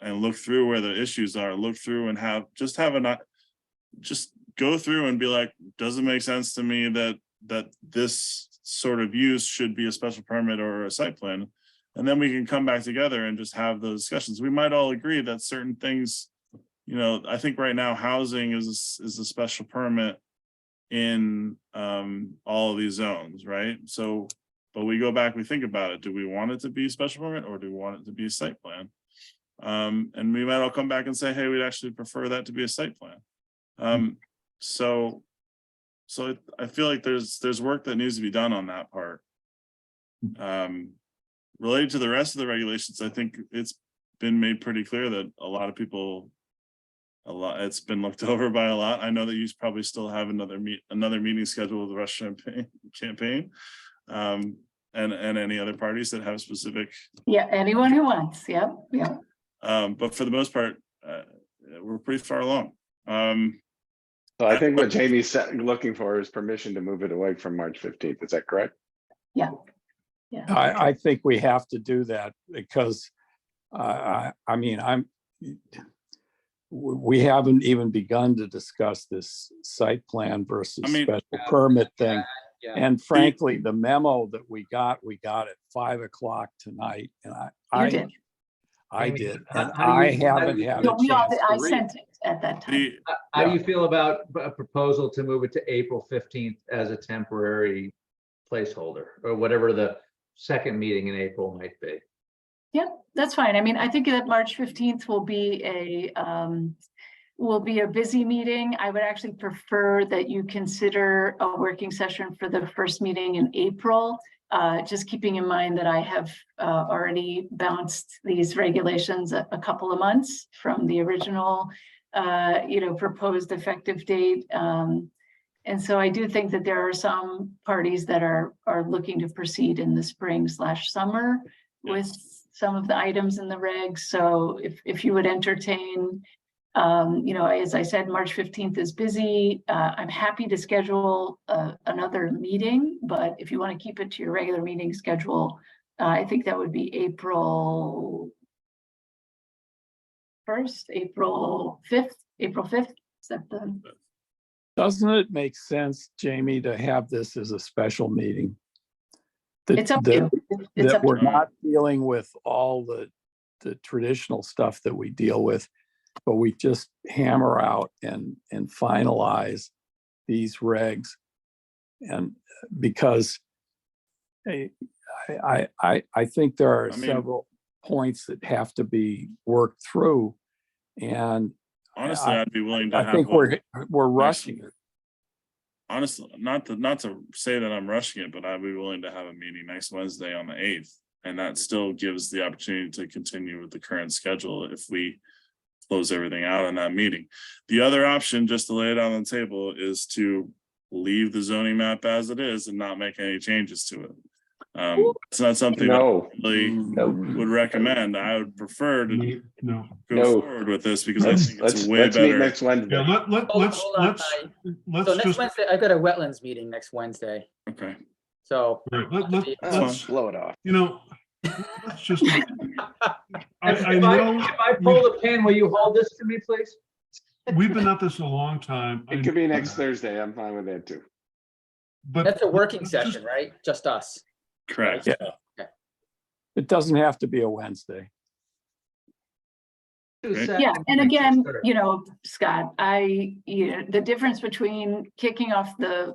and look through where the issues are, look through and just go through and be like, does it make sense to me that this sort of use should be a special permit or a site plan? And then we can come back together and just have those discussions. We might all agree that certain things, I think right now housing is a special permit in all of these zones, right? So, but we go back, we think about it. Do we want it to be a special permit or do we want it to be a site plan? And we might all come back and say, hey, we'd actually prefer that to be a site plan. So I feel like there's work that needs to be done on that part. Related to the rest of the regulations, I think it's been made pretty clear that a lot of people, it's been looked over by a lot. I know that you probably still have another meeting scheduled with the Rush campaign, and any other parties that have specific. Yeah, anyone who wants. Yep. But for the most part, we're pretty far along. So I think what Jamie's looking for is permission to move it away from March 15th. Is that correct? Yeah. I think we have to do that because we haven't even begun to discuss this site plan versus special permit thing. And frankly, the memo that we got at 5 o'clock tonight, and I did, and I haven't had a chance to I read. sent it at that time. How do you feel about a proposal to move it to April 15th as a temporary placeholder, or whatever the second meeting in April might be? Yeah, that's fine. I mean, I think that March 15th will be a busy meeting. I would actually prefer that you consider a working session for the first meeting in April. Just keeping in mind that I have already bounced these regulations a couple of months from the original, proposed effective date. And so I do think that there are some parties that are looking to proceed in the spring/summer with some of the items in the regs. So if you would entertain, as I said, March 15th is busy. I'm happy to schedule another meeting, but if you want to keep it to your regular meeting schedule, I think that would be April 1st, April 5th. Is that the? Doesn't it make sense, Jamie, to have this as a special meeting? It's up to you. That we're not dealing with all the traditional stuff that we deal with, but we just hammer out and finalize these regs. And because I think there are several points that have to be worked through, and honestly, I'd be willing to. I think we're rushing it. Honestly, not to say that I'm rushing it, but I'd be willing to have a meeting next Wednesday on the 8th, and that still gives the opportunity to continue with the current schedule if we close everything out on that meeting. The other option, just to lay it on the table, is to leave the zoning map as it is and not make any changes to it. It's not something I No, really would recommend. I would prefer to No. go No. forward with this because I think it's way let's meet better. next Wednesday. Yeah, Hold on, let's So next just, Wednesday, I've got a wetlands meeting next Wednesday, Okay. so. right, Oh, let's, blow it off. you know, let's just, I If know if I pull the pin, will you hold this to me, please? we've been at this a long time. It could be next Thursday. I'm fine with that too. But That's a working let's just- session, right? Just us. Correct. Yeah. It doesn't have to be a Wednesday. Yeah, and again, Scott, the difference between kicking off the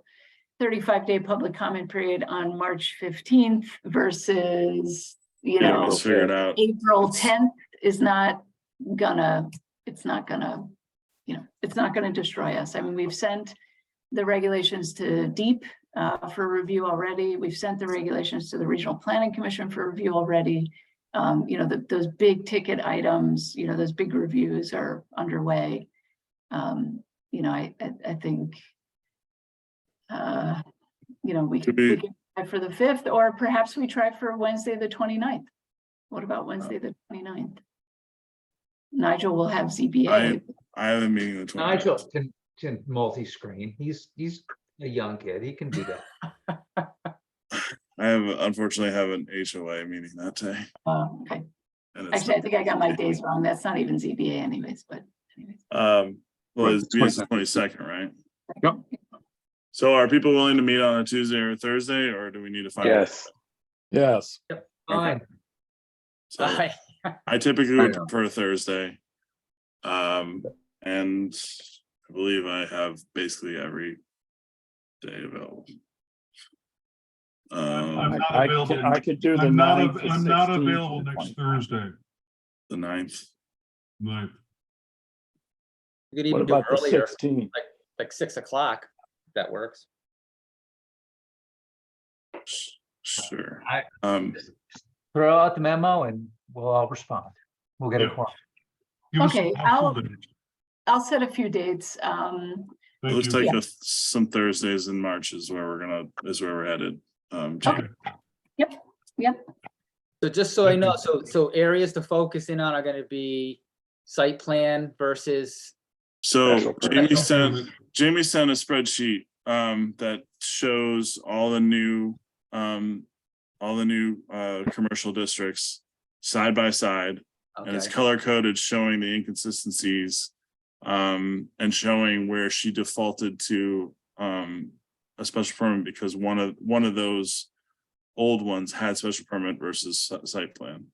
35-day public comment period on March 15th versus, Let's figure it out. April 10th is not gonna, it's not gonna destroy us. I mean, we've sent the regulations to DEEP for review already. We've sent the regulations to the Regional Planning Commission for review already. Those big ticket items, those big reviews are underway. I think, we could try for the 5th, or perhaps we try for Wednesday, the 29th. What about Wednesday, the 29th? Nigel will have ZBA. I have a meeting the 29th. Nigel can multi-screen. He's a young kid. He can do that. Unfortunately have an HOA meeting that day. Okay. And it's Actually, I think I got my days wrong. That's not even ZBA anyways, but anyways. well, it's 22nd, right? Yep. So are people willing to meet on a Tuesday or Thursday, or do we need to find? Yes. Yes. Fine. So Bye. I typically would prefer Thursday. And I believe I have basically every day available. I'm not I available. I could do the I'm 9th, the I'm not 16th, available and the next 20th. Thursday. The 9th. Night. You could What even do it about the earlier, 16th? like 6 o'clock, if that works. Sure. Throw out the memo and we'll all respond. We'll get a Yeah. quorum. Give us Okay, some helpful dates. I'll set a few dates. It Thank looks you. like some Thursdays in March is where we're headed. January. Yep. So just so I know, so areas to focus in on are gonna be site plan versus, So Special permit. Jamie sent a spreadsheet that shows all the new commercial districts side by side, and it's okay, color coded, showing the inconsistencies and showing where she defaulted to a special permit because one of those old ones had special permit versus site plan.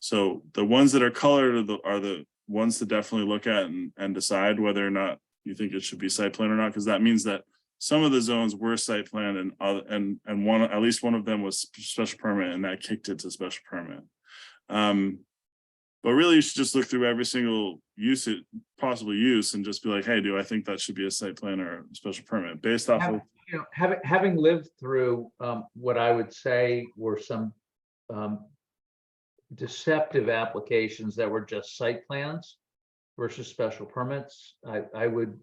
So the ones that are colored are the ones to definitely look at and decide whether or not you think it should be site plan or not, because that means that some of the zones were site plan and at least one of them was special permit, and that kicked it to special permit. But really you should just look through every single possible use and just be like, hey, do I think that should be a site plan or a special permit based off of Having lived through what I would say were some deceptive applications that were just site plans versus special permits, I would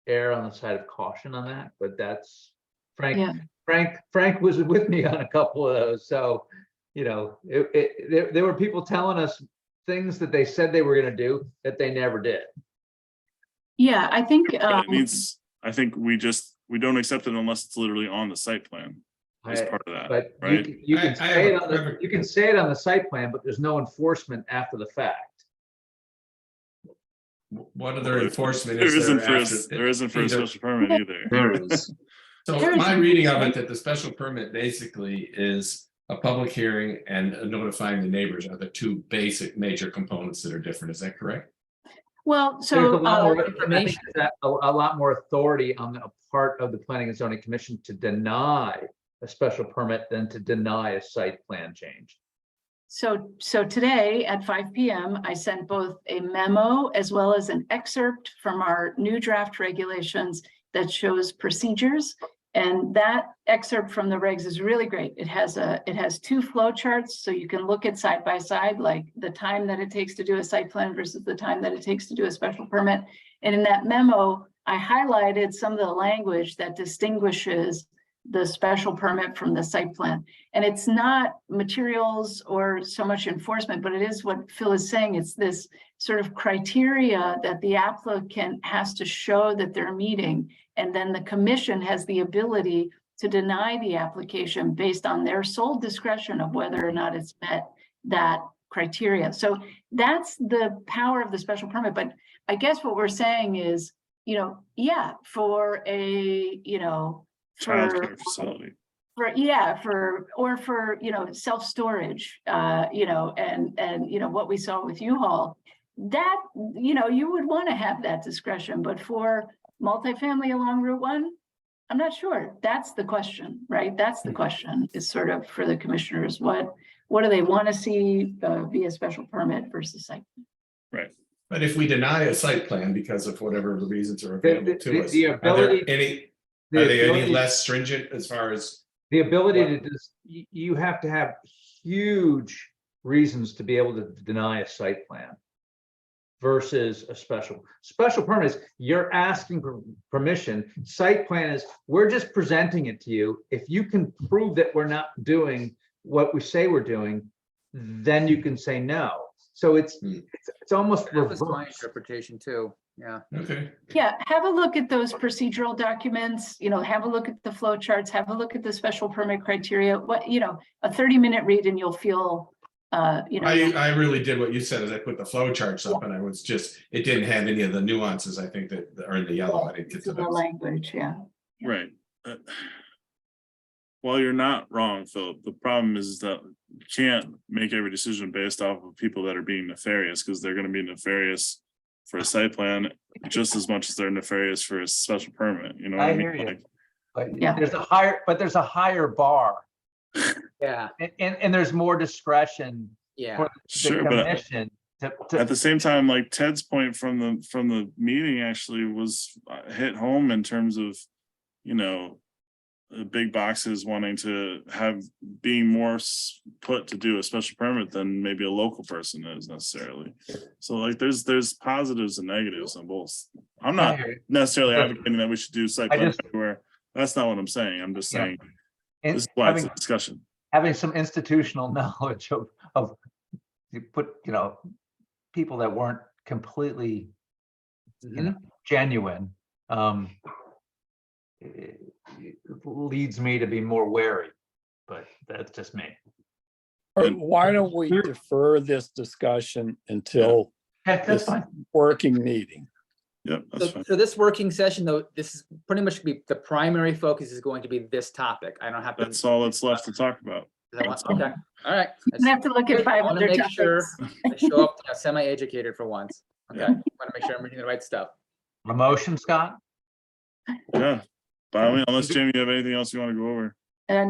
err on the side of caution on that, but that's Frank. Yeah. Frank was with me on a couple of those, so there were people telling us things that they said they were going to do that they never did. Yeah, I think I think we don't accept it unless it's literally on the site plan as part of that, But right? you can say it on the site plan, but there's no enforcement after the fact. What other enforcement There is isn't there? there isn't for a special permit either. There is. So my reading of it, that the special permit basically is a public hearing and notifying the neighbors are the two basic major components that are different. Is that correct? well, There's so a lot more information, a lot more authority on the part of the Planning and Zoning Commission to deny a special permit than to deny a site plan change. So today at 5 p.m., I sent both a memo as well as an excerpt from our new draft regulations that shows procedures. And that excerpt from the regs is really great. It has two flow charts, so you can look at side by side, like the time that it takes to do a site plan versus the time that it takes to do a special permit. And in that memo, I highlighted some of the language that distinguishes the special permit from the site plan. And it's not materials or so much enforcement, but it is what Phil is saying. It's this sort of criteria that the applicant has to show that they're meeting. And then the commission has the ability to deny the application based on their sole discretion of whether or not it's met that criteria. So that's the power of the special permit. But I guess what we're saying is, yeah, for a, Childcare facility. For self-storage, and what we saw with U-Haul, that, you would want to have that discretion, but for multifamily along Route 1, I'm not sure. That's the question, right? That's the question, is sort of for the commissioners, what do they want to see via special permit versus site? Right. But if we deny a site plan because of whatever the reasons are available to us, the ability, are they any less stringent as far as? the ability to just, you have to have huge reasons to be able to deny a site plan versus a special permit is you're asking for permission. Site plan is, we're just presenting it to you. If you can prove that we're not doing what we say we're doing, then you can say no. So it's almost That was my reverse. interpretation too. Yeah. Okay. Yeah, have a look at those procedural documents, have a look at the flow charts, have a look at the special permit criteria, a 30-minute read and you'll feel, I really did what you said, is I put the flow charts up and I was just, it didn't have any of the nuances, I think, that are in the yellow. I didn't get to the those. language, yeah. Right. Well, you're not wrong, Philip. The problem is that you can't make every decision based off of people that are being nefarious, because they're going to be nefarious for a site plan just as much as they're nefarious for a special permit. You know what I mean? hear you. Like, But Yeah. there's a higher bar, Yeah. and there's more discretion Yeah. for the sure, but commission at the same time, like Ted's point from the meeting actually was hit home in terms of, the big boxes wanting to being more put to do a special permit than maybe a local person is necessarily. So like there's positives and negatives on both. I'm not necessarily advocating that we should do site plan everywhere. That's not what I'm saying. I'm just saying this is why it's a discussion. having some institutional knowledge of you put, people that weren't completely genuine, it leads me to be more wary, but that's just me. Or why don't we defer this discussion until That's this fine. working meeting? Yep, that's fine. So this working session, though, this is pretty much be the primary focus is going to be this topic. I don't have to. That's all that's left to talk about. Okay, all right. You have to look at I want to 500 make sure topics. I show up semi-educated for once. Okay, I want to make sure I'm reading the right stuff. A motion, Scott? Yeah. By the way, unless Jamie, you have anything else you want to go over?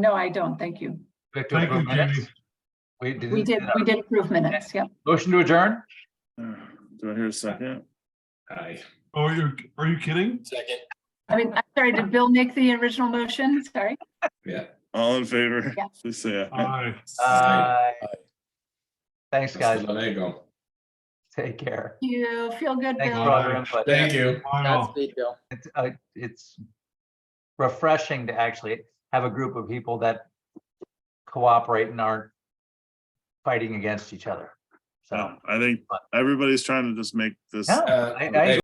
No, I don't. Thank you. Thank you, Jamie. We did approve minutes. Yep. Motion to adjourn? Do I hear a second? Aye. Oh, are you kidding? Second. I'm sorry, did Bill make the original motion? Sorry. Yeah. All in favor? Yeah. Please say aye. Aye. Thanks, guys. There you go. Take care. You feel good, Thanks Bill? for all your input. Thank you. Godspeed, Bill. It's refreshing to actually have a group of people that cooperate and aren't fighting against each other. So I think everybody's trying to just make this. no, I